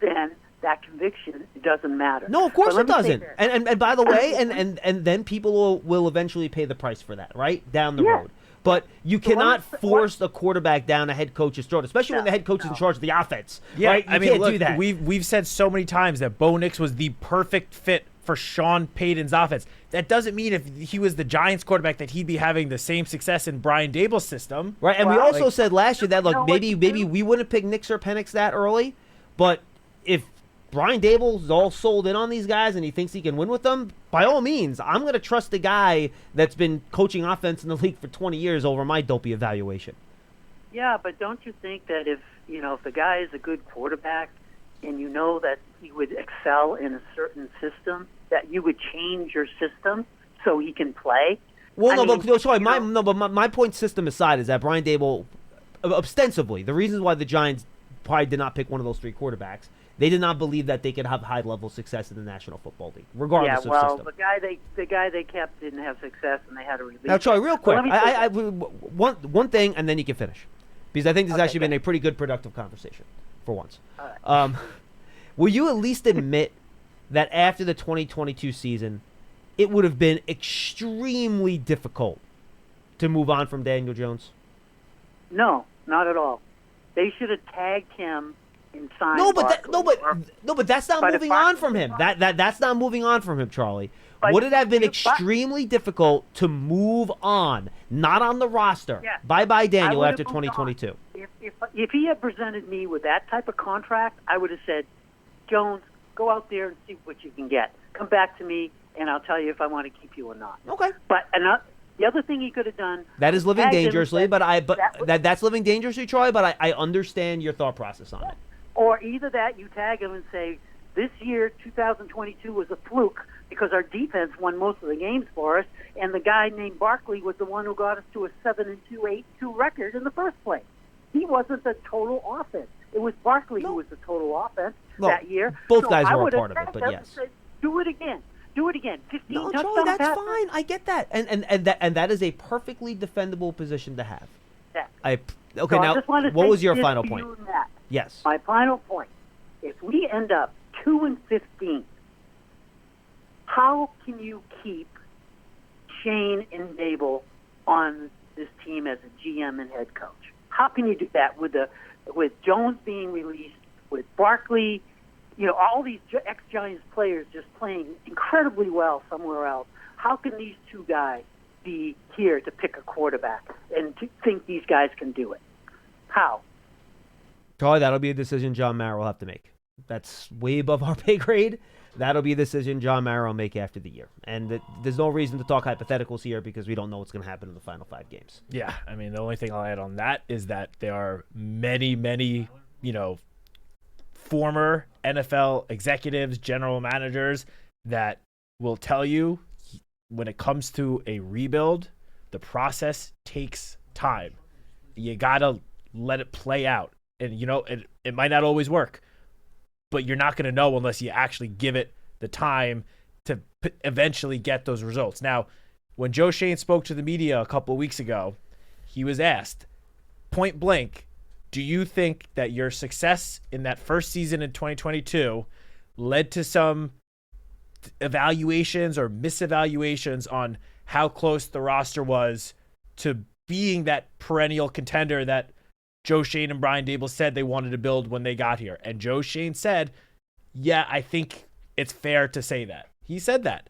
I: then that conviction, it doesn't matter.
F: No, of course
I: But
F: it
I: let me say
F: doesn't.
I: this.
F: And by the way, and then people will eventually pay the price for that, right? Down the
I: Yeah.
F: road. But you
I: So
F: cannot
I: what-
F: force the quarterback down a head coach's throat, especially when the head coach is in charge of the offense.
G: Yeah,
F: right? You
G: I mean,
F: can't
G: look,
F: do that.
G: We've said so many times that Bo Nix was the perfect fit for Sean Payton's offense. That doesn't mean if he was the Giants quarterback that he'd be having the same success in Brian Dable's system.
F: Right, and we
I: Well,
F: also said last year that, look,
I: know what
F: maybe
I: you
F: maybe
I: do?
F: we wouldn't pick Nix or Penix that early, but if Brian Dable's all sold in on these guys and he thinks he can win with them, by all means, I'm going to trust the guy that's been coaching offense in the league for 20 years over my dopey evaluation.
I: Yeah, but don't you think that if the guy is a good quarterback and you know that he would excel in a certain system, that you would change your system so he can play?
F: Well,
I: I
F: no,
I: mean,
F: but sorry,
I: you know-
F: but my point system aside is that Brian Dable, ostensibly, the reasons why the Giants probably did not pick one of those three quarterbacks, they did not believe that they could have high-level success in the National Football League, regardless
I: Yeah, well,
F: of system.
I: the guy they kept didn't have success, and they had to release.
F: Now, Charlie, real
I: But
F: quick,
I: let me say
F: one thing, and then you can finish, because I think this has
I: Okay,
F: actually
I: go
F: been a pretty good, productive conversation for once.
I: All right.
F: Will you at least admit that after the 2022 season, it would have been extremely difficult to move on from Daniel Jones?
I: No, not at all. They should have tagged him and signed.
F: No, but
I: Barkley.
F: that's not
I: But if
F: moving on
I: Barkley-
F: from him. That's not moving on from him, Charlie.
I: But
F: Would it have been
I: if
F: extremely difficult to move on, not on the roster?
I: Yeah.
F: Bye-bye Daniel
I: I
F: after
I: would've moved on.
F: 2022.
I: If he had presented me with that type of contract, I would have said, Jones, go out there and see what you can get. Come back to me, and I'll tell you if I want to keep you or not.
F: Okay.
I: But the other thing he could have done.
F: That is living
I: tagged him and
F: dangerously,
I: said,
F: but that's living dangerously, Troy. But I understand your thought process on it.
I: Or either that, you tag him and say, this year, 2022, was a fluke because our defense won most of the games for us, and the guy named Barkley was the one who got us to a 7-2, 8-2 record in the first place. He wasn't the total offense. It was Barkley who was the total offense that year.
F: Both
I: So
F: guys
I: I
F: were a
I: would have
F: part of it,
I: tagged
F: but
I: him
F: yes.
I: and said, do it again. Do it again. 15
F: No,
I: touchdown
F: Charlie, that's
I: passes.
F: fine. I get that, and that is a perfectly defendable position to have.
I: Yeah.
F: Okay,
I: So I
F: now
I: just wanted to
F: what
I: say
F: was your
I: this
F: final
I: to
F: point?
I: you and Matt.
F: Yes.
I: My final point: if we end up 2-15, how can you keep Shane and Dable on this team as a GM and head coach? How can you do that with Jones being released, with Barkley, all these ex-Giants players just playing incredibly well somewhere else? How can these two guys be here to pick a quarterback and to think these guys can do it? How?
F: Charlie, that'll be a decision John Mara will have to make. That's way above our pay grade. That'll be a decision John Mara will make after the year. And there's no reason to talk hypotheticals here because we don't know what's going to happen in the final 5 games.
G: Yeah, I mean, the only thing I'll add on that is that there are many, many, former NFL executives, general managers that will tell you when it comes to a rebuild, the process takes time. You got to let it play out. And, it might not always work, but you're not going to know unless you actually give it the time to eventually get those results. Now, when Joe Shane spoke to the media a couple of weeks ago, he was asked, point blank, do you think that your success in that first season in 2022 led to some evaluations or misevaluations on how close the roster was to being that perennial contender that Joe Shane and Brian Dable said they wanted to build when they got here? And Joe Shane said, yeah, I think it's fair to say that. He said that.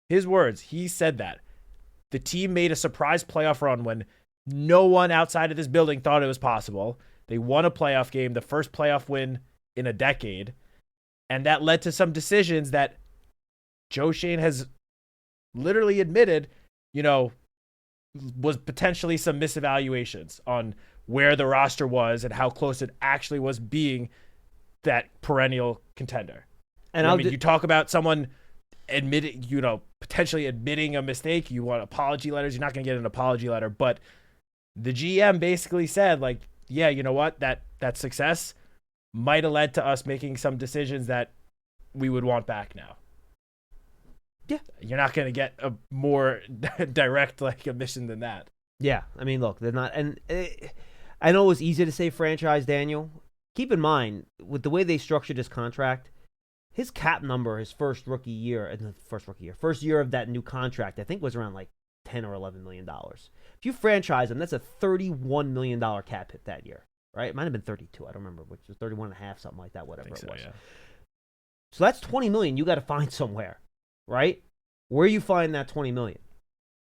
G: His words, he said that. The team made a surprise playoff run when no one outside of this building thought it was possible. They won a playoff game, the first playoff win in a decade. And that led to some decisions that Joe Shane has literally admitted, was potentially some misevaluations on where the roster was and how close it actually was being that perennial contender. And you talk about someone admitting, potentially admitting a mistake. You want apology letters. You're not going to get an apology letter, but the GM basically said, yeah, you know what? That success might have led to us making some decisions that we would want back now.
F: Yeah.
G: You're not going to get a more direct admission than that.
F: Yeah. I mean, look, they're not. And I know it was easy to say franchise Daniel. Keep in mind, with the way they structured his contract, his cap number, his first year of that new contract, I think was around like $10 or $11 million. If you franchise him, that's a $31 million cap hit that year, right? It might have been 32. I don't remember, which was 31 and a half, something like that, whatever it was. Yeah. So that's $20 million you got to find somewhere, right? Where you find that $20 million?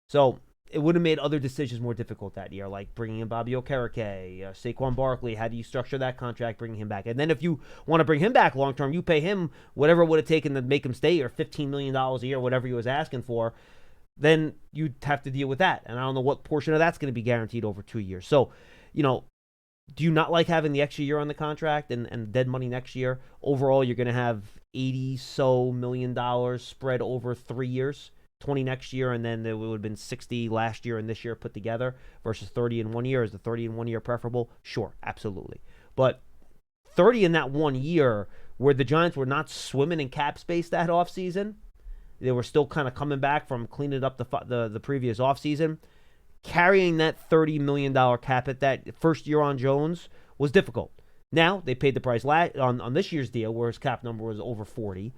F: So it would have made other decisions more difficult that year, like bringing in Bobby Okereke, Saquon Barkley. How do you structure that contract, bringing him back? And then if you want to bring him back long term, you pay him whatever it would have taken to make him stay, or $15 million a year, whatever he was asking for. Then you'd have to deal with that. And I don't know what portion of that's going to be guaranteed over 2 years. So, do you not like having the extra year on the contract and dead money next year? Overall, you're going to have $80 million spread over 3 years, 20 next year, and then it would have been 60 last year and this year put together versus 30 in 1 year. Is the 30 in 1 year preferable? Sure, absolutely. But 30 in that 1 year where the Giants were not swimming in cap space that offseason, they were still kind of coming back from cleaning up the previous offseason. Carrying that $30 million cap at that first year on Jones was difficult. Now, they paid the price on this year's deal, where his cap number was over 40.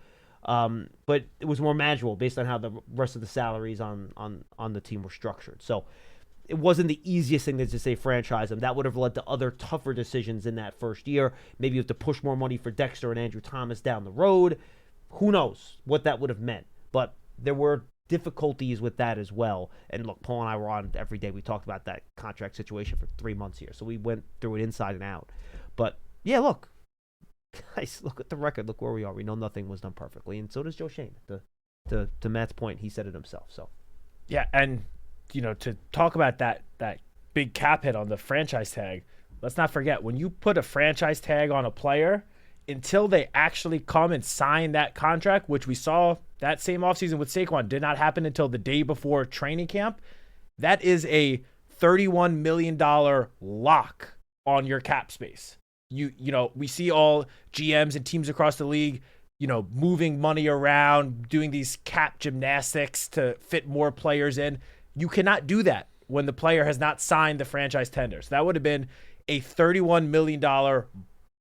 F: But it was more manageable based on how the rest of the salaries on the team were structured. So it wasn't the easiest thing to just say franchise him. That would have led to other tougher decisions in that first year. Maybe you have to push more money for Dexter and Andrew Thomas down the road. Who knows what that would have meant. But there were difficulties with that as well. And look, Paul and I were on every day. We talked about that contract situation for 3 months here. So we went through it inside and out. But yeah, look, guys, look at the record. Look where we are. We know nothing was done perfectly. And so does Joe Schoen. To Matt's point, he said it himself. So
G: yeah, and to talk about that big cap hit on the franchise tag, let's not forget, when you put a franchise tag on a player, until they actually come and sign that contract, which we saw that same offseason with Saquon, did not happen until the day before training camp, that is a $31 million lock on your cap space. We see all GMs and teams across the league, moving money around, doing these cap gymnastics to fit more players in. You cannot do that when the player has not signed the franchise tender. So that would have been a $31 million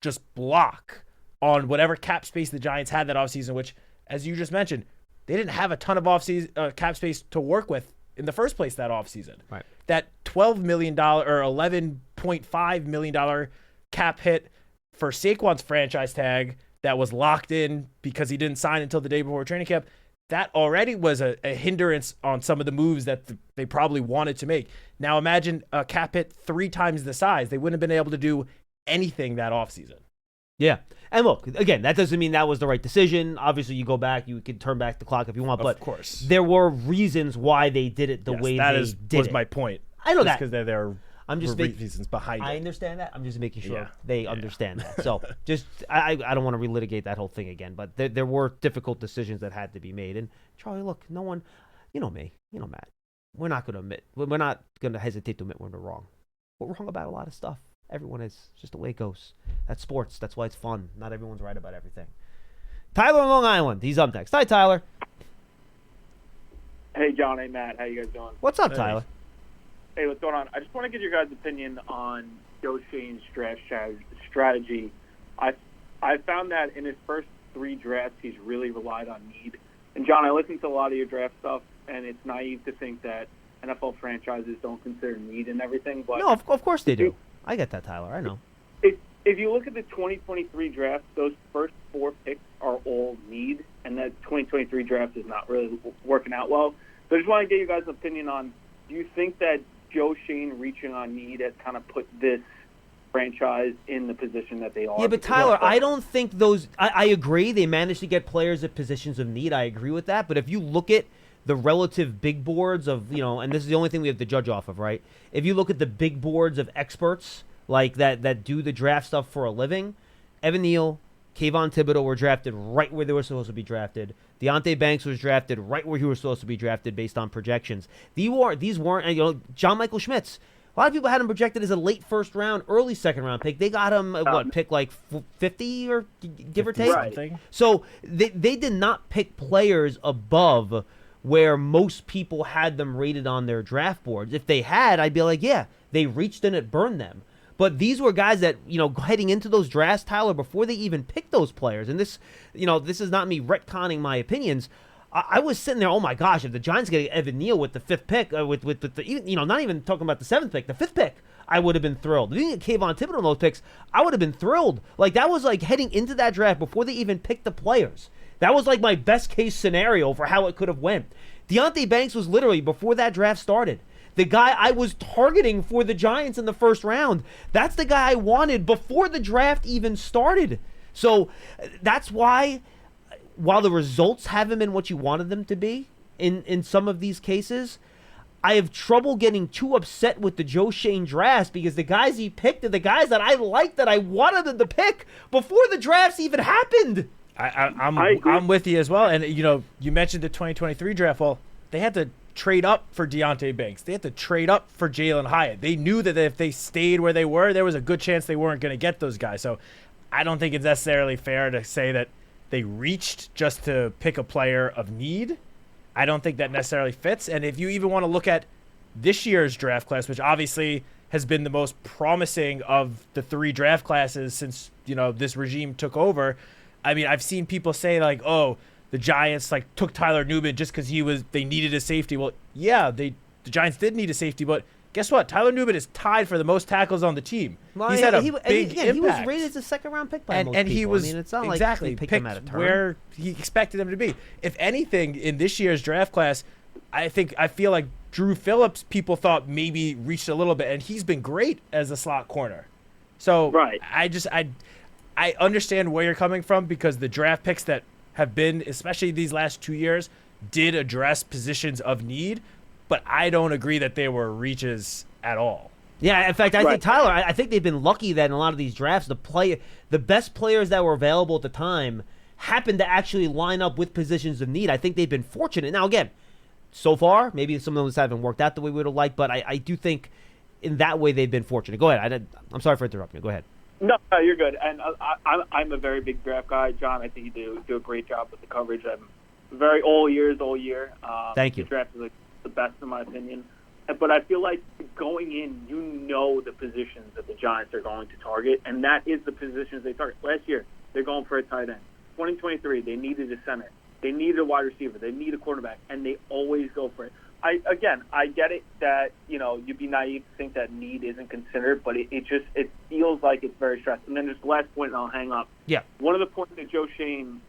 G: just block on whatever cap space the Giants had that offseason, which, as you just mentioned, they didn't have a ton of offseason cap space to work with in the first place that offseason.
F: Right.
G: That $12 million or $11.5 million cap hit for Saquon's franchise tag that was locked in because he didn't sign until the day before training camp, that already was a hindrance on some of the moves that they probably wanted to make. Now imagine a cap hit 3 times the size. They wouldn't have been able to do anything that offseason.
F: Yeah. And look, again, that doesn't mean that was the right decision. Obviously, you go back, you can turn back the clock if you want, but
G: of course,
F: there were reasons why they did it the way they did it.
G: That was my point.
F: I know that.
G: Because there are reasons behind it.
F: I understand that. I'm just making sure they understand that. So I don't want to relitigate that whole thing again, but there were difficult decisions that had to be made. And Charlie, look, no one, me, Matt, we're not going to hesitate to admit when we're wrong. We're wrong about a lot of stuff. Everyone is. It's just the way it goes. That's sports. That's why it's fun. Not everyone's right about everything. Tyler in Long Island. He's up next. Hi, Tyler.
J: Hey, John. Hey, Matt. How you guys doing?
F: What's up, Tyler?
J: Hey, what's going on? I just want to get your guys' opinion on Joe Schoen's draft strategy. I found that in his first 3 drafts, he's really relied on need. And, John, I listened to a lot of your draft stuff, and it's naive to think that NFL franchises don't consider need and everything. But
F: no, of course they do. I get that, Tyler. I know.
J: If you look at the 2023 draft, those first 4 picks are all need, and that 2023 draft is not really working out well. So I just want to get you guys' opinion on, do you think that Joe Schoen reaching on need has kind of put this franchise in the position that they are?
F: Yeah, but Tyler, I don't think those – I agree. They managed to get players at positions of need. I agree with that. But if you look at the relative big boards of, and this is the only thing we have to judge off of, right? If you look at the big boards of experts like that do the draft stuff for a living, Evan Neal, Kayvon Thibodeau were drafted right where they were supposed to be drafted. Deonte Banks was drafted right where he was supposed to be drafted based on projections. These weren't, John Michael Schmitz. A lot of people had him projected as a late first round, early second round pick. They got him, pick like 50 or give or take?
G: Something.
F: So they did not pick players above where most people had them rated on their draft boards. If they had, I'd be like, yeah, they reached and it burned them. But these were guys that, heading into those drafts, Tyler, before they even picked those players, and this is not me retconning my opinions. I was sitting there, oh my gosh, if the Giants get Evan Neal with the 5th pick, with the not even talking about the 7th pick, the 5th pick, I would have been thrilled. If you get Kayvon Thibodeau on those picks, I would have been thrilled. Like, that was like heading into that draft before they even picked the players. That was like my best case scenario for how it could have went. Deonte Banks was literally, before that draft started, the guy I was targeting for the Giants in the first round. That's the guy I wanted before the draft even started. So that's why, while the results haven't been what you wanted them to be in some of these cases, I have trouble getting too upset with the Joe Schoen drafts because the guys he picked are the guys that I liked, that I wanted him to pick before the drafts even happened.
G: I'm with you as well. And, you mentioned the 2023 draft. Well, they had to trade up for Deonte Banks. They had to trade up for Jalen Hyatt. They knew that if they stayed where they were, there was a good chance they weren't going to get those guys. So I don't think it's necessarily fair to say that they reached just to pick a player of need. I don't think that necessarily fits. And if you even want to look at this year's draft class, which obviously has been the most promising of the 3 draft classes since, this regime took over. I mean, I've seen people say like, oh, the Giants took Tyler Newman just because they needed a safety. Well, yeah, the Giants did need a safety, but guess what? Tyler Newman is tied for the most tackles on the team.
F: Well,
G: He's had a big impact.
F: He was rated as a 2nd-round pick by most people.
G: He was
F: it's not
G: exactly
F: like they picked
G: picked
F: him out of turn.
G: where he expected him to be. If anything, in this year's draft class, I feel like Drew Phillips, people thought maybe reached a little bit, and he's been great as a slot corner. So
J: right.
G: I understand where you're coming from because the draft picks that have been, especially these last 2 years, did address positions of need, but I don't agree that they were reaches at all.
F: Yeah, in fact, I think, Tyler, I think they've been lucky that in a lot of these drafts, the best players that were available at the time happened to actually line up with positions of need. I think they've been fortunate. Now, again, so far, maybe some of those haven't worked out the way we would have liked, but I do think in that way they've been fortunate. Go ahead. I'm sorry for interrupting you. Go ahead.
J: No, you're good. And I'm a very big draft guy, John. I think you do a great job with the coverage. I'm very all year.
F: Thank you.
J: The draft is the best in my opinion. But I feel like going in, the positions that the Giants are going to target, and that is the positions they target. Last year, they're going for a tight end. 2023, they needed a center. They needed a wide receiver. They need a quarterback, and they always go for it. I get it that, you'd be naive to think that need isn't considered, but it feels like it's very stressed. And then just the last point, and I'll hang up.
F: Yeah.
J: One of the points that Joe Schoen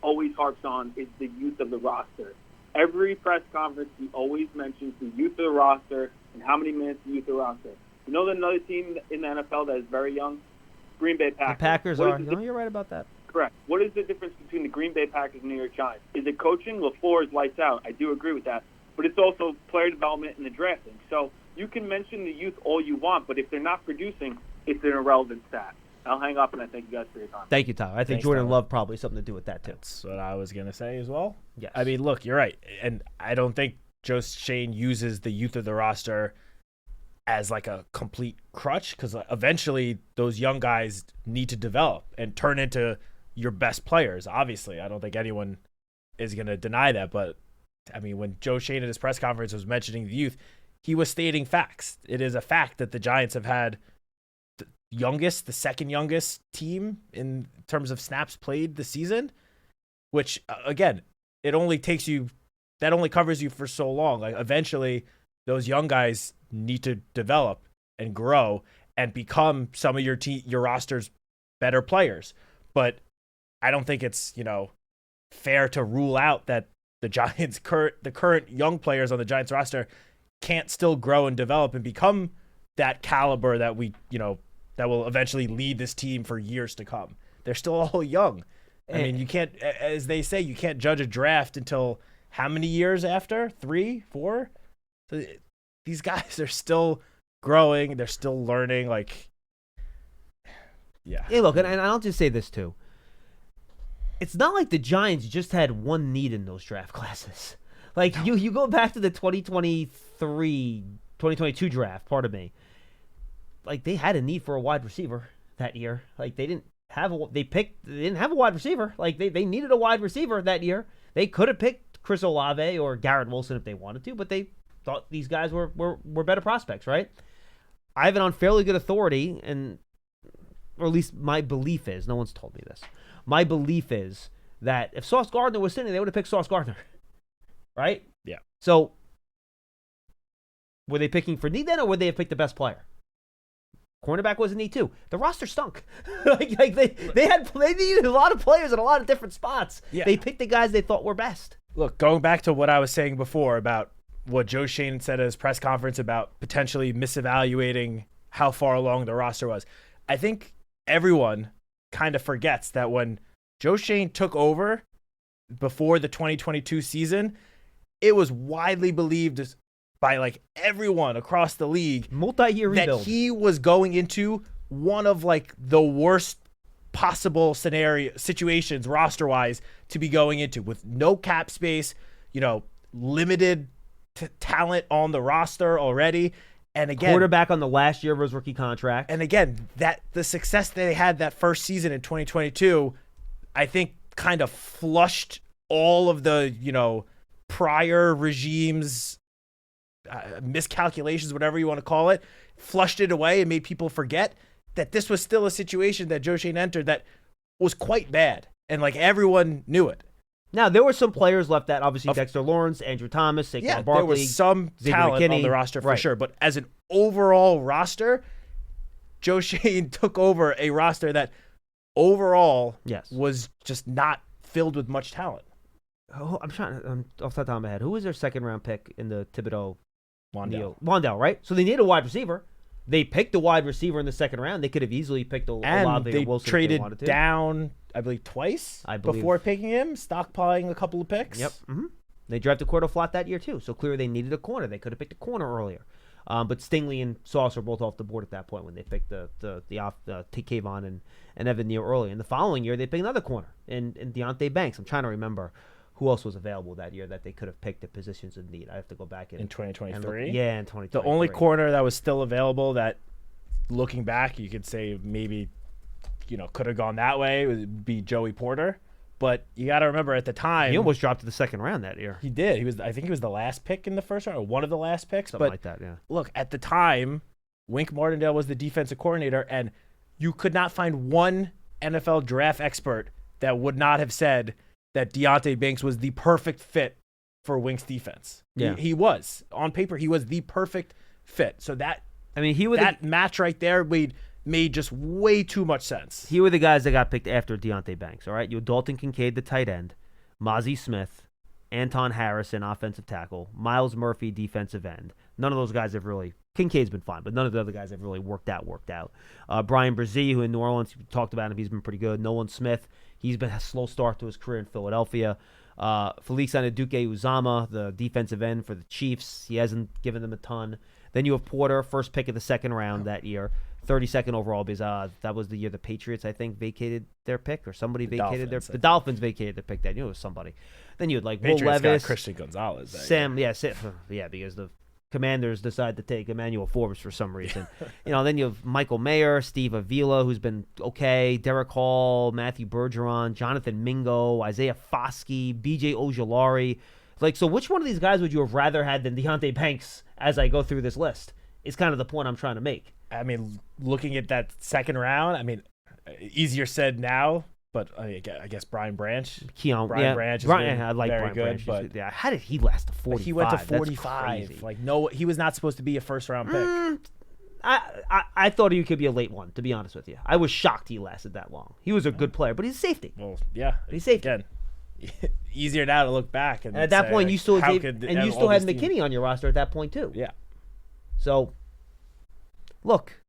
J: always harps on is the youth of the roster. Every press conference, he always mentions the youth of the roster and how many minutes the youth of the roster. You know another team in the NFL that is very young? Green Bay Packers.
F: The Packers are. No, you're right about that.
J: Correct. What is the difference between the Green Bay Packers and New York Giants? Is it coaching? LaFleur is lights out. I do agree with that. But it's also player development and the drafting. So you can mention the youth all you want, but if they're not producing, it's an irrelevant stat. I'll hang up, and I thank you guys for your time.
F: Thank you, Tyler. I think Jordan Love probably something to do with that, too.
G: That's what I was going to say as well.
F: Yes.
G: I mean, look, you're right. And I don't think Joe Schoen uses the youth of the roster as like a complete crutch because eventually those young guys need to develop and turn into your best players. Obviously, I don't think anyone is going to deny that. But, I mean, when Joe Schoen at his press conference was mentioning the youth, he was stating facts. It is a fact that the Giants have had the second youngest team in terms of snaps played this season, which again, that only covers you for so long. Like eventually those young guys need to develop and grow and become some of your roster's better players. But I don't think it's, fair to rule out that the Giants the current young players on the Giants roster can't still grow and develop and become that caliber that that will eventually lead this team for years to come. They're still all young. I mean, you can't, as they say, you can't judge a draft until how many years after? 3, 4? So these guys are still growing. They're still learning. Yeah.
F: Hey, look, and I'll just say this too. It's not like the Giants just had one need in those draft classes. Like, you go back to the 2022 draft, pardon me. Like, they had a need for a wide receiver that year. Like, they didn't have a wide receiver. Like, they needed a wide receiver that year. They could have picked Chris Olave or Garrett Wilson if they wanted to, but they thought these guys were better prospects, right? I have it on fairly good authority, or at least my belief is, no one's told me this, my belief is that if Sauce Gardner was sitting, they would have picked Sauce Gardner. Right?
G: Yeah.
F: So, were they picking for need then, or would they have picked the best player? Cornerback was a need too. The roster stunk. like they needed a lot of players in a lot of different spots.
G: Yeah.
F: They picked the guys they thought were best.
G: Look, going back to what I was saying before about what Joe Schoen said at his press conference about potentially misevaluating how far along the roster was, I think everyone kind of forgets that when Joe Schoen took over before the 2022 season, it was widely believed by like everyone across the league
F: multi-year rebuild
G: that he was going into one of like the worst possible situations roster-wise to be going into, with no cap space, limited talent on the roster already. And again,
F: quarterback on the last year of his rookie contract.
G: And again, that the success they had that first season in 2022, I think kind of flushed all of the, prior regimes, miscalculations, whatever you want to call it, flushed it away and made people forget that this was still a situation that Joe Schoen entered that was quite bad. And like everyone knew it.
F: Now, there were some players left that, obviously, Dexter Lawrence, Andrew Thomas, Saquon Barkley.
G: There was some talent
F: McKinney
G: on the roster for
F: right.
G: sure. But as an overall roster, Joe Schoen took over a roster that overall was just not filled with much talent.
F: Oh, I'm off the top of my head. Who was their second-round pick in the Thibodeau?
G: Wandale,
F: right? So they needed a wide receiver. They picked a wide receiver in the second round. They could have easily picked a Olave or Wilson.
G: Traded
F: if they wanted to.
G: down, I believe, twice before picking him, stockpiling a couple of picks.
F: Yep. Mm-hmm. They drafted Cordell Flott that year, too. So clearly they needed a corner. They could have picked a corner earlier. But Stingley and Sauce were both off the board at that point when they picked the Kayvon and Evan Neal early. And the following year, they picked another corner in Deontay Banks. I'm trying to remember who else was available that year that they could have picked at positions of need. I have to go back in
G: 2023.
F: Yeah, in 2023.
G: The only corner that was still available that, looking back, you could say maybe, could have gone that way would be Joey Porter. But you got to remember at the time,
F: he almost dropped to the second round that year.
G: He did. I think he was the last pick in the first round, or one of the last picks.
F: Something like that, yeah.
G: Look, at the time, Wink Martindale was the defensive coordinator, and you could not find one NFL draft expert that would not have said that Deontay Banks was the perfect fit for Wink's defense.
F: Yeah.
G: He was. On paper, he was the perfect fit. So that match right there made just way too much sense.
F: Here were the guys that got picked after Deontay Banks, all right? You had Dalton Kincaid, the tight end, Mozzie Smith, Anton Harrison, offensive tackle, Miles Murphy, defensive end. None of those guys have really – Kincaid's been fine, but none of the other guys have really worked out. Brian Brzee, who in New Orleans, we talked about him, he's been pretty good. Nolan Smith, he's been a slow start to his career in Philadelphia. Felix Anaduke Uzama, the defensive end for the Chiefs, he hasn't given them a ton. Then you have Porter, first pick of the second round that year, 32nd overall, because that was the year the Patriots, I think, vacated their pick, or somebody vacated the Dolphins vacated their pick that year. It was somebody. Then you had like
G: Patriots
F: Will Levis,
G: got Christian Gonzalez.
F: Because the Commanders decided to take Emmanuel Forbes for some reason. Then you have Michael Mayer, Steve Avila, who's been okay, Derek Hall, Matthew Bergeron, Jonathan Mingo, Isaiah Foskey, B.J. Ojolari. So which one of these guys would you have rather had than Deontay Banks as I go through this list? Is kind of the point I'm trying to make.
G: I mean, looking at that second round, easier said now, but I guess Brian Branch. Branch is
F: I like
G: very
F: Brian
G: good.
F: Branch.
G: But
F: how did he last to 45?
G: He went to 45. He was not supposed to be a first-round pick.
F: I thought he could be a late one, to be honest with you. I was shocked he lasted that long. He was a good player, but he's a safety.
G: Well, yeah.
F: He's safety.
G: Again, easier now to look back. And
F: at that point, you still had
G: McKinney
F: McKinney on your roster at that point, too.
G: Yeah.
F: So, look,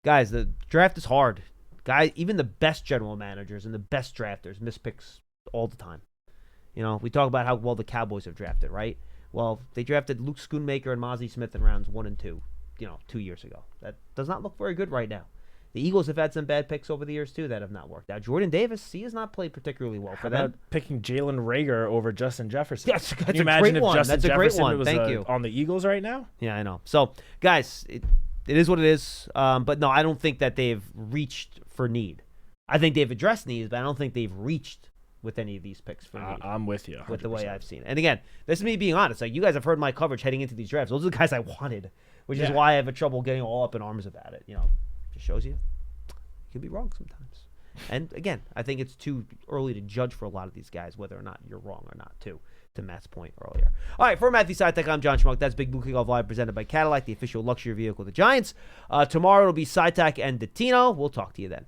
F: guys, the draft is hard. Even the best general managers and the best drafters miss picks all the time. We talk about how well the Cowboys have drafted, right? Well, they drafted Luke Schoonmaker and Mozzie Smith in rounds 1 and 2, 2 years ago. That does not look very good right now. The Eagles have had some bad picks over the years, too, that have not worked out. Jordan Davis, he has not played particularly well for them.
G: How about picking Jalen Rager over Justin Jefferson?
F: That's a great one. That's a great one. Thank you.
G: On the Eagles right now?
F: Yeah, I know. So, guys, it is what it is. But, no, I don't think that they've reached for need. I think they've addressed needs, but I don't think they've reached with any of these picks for need.
G: I'm with you. 100%.
F: With the way I've seen it. And, again, this is me being honest. You guys have heard my coverage heading into these drafts. Those are the guys I wanted. which is why I have trouble getting all up in arms about it. Just shows you could be wrong sometimes. And again, I think it's too early to judge for a lot of these guys whether or not you're wrong or not, too, to Matt's point earlier. All right, for Matthew Citak, I'm John Schmeelk. That's Big Blue Kickoff Live presented by Cadillac, the official luxury vehicle of the Giants. Tomorrow it'll be Citak and Dottino. We'll talk to you then.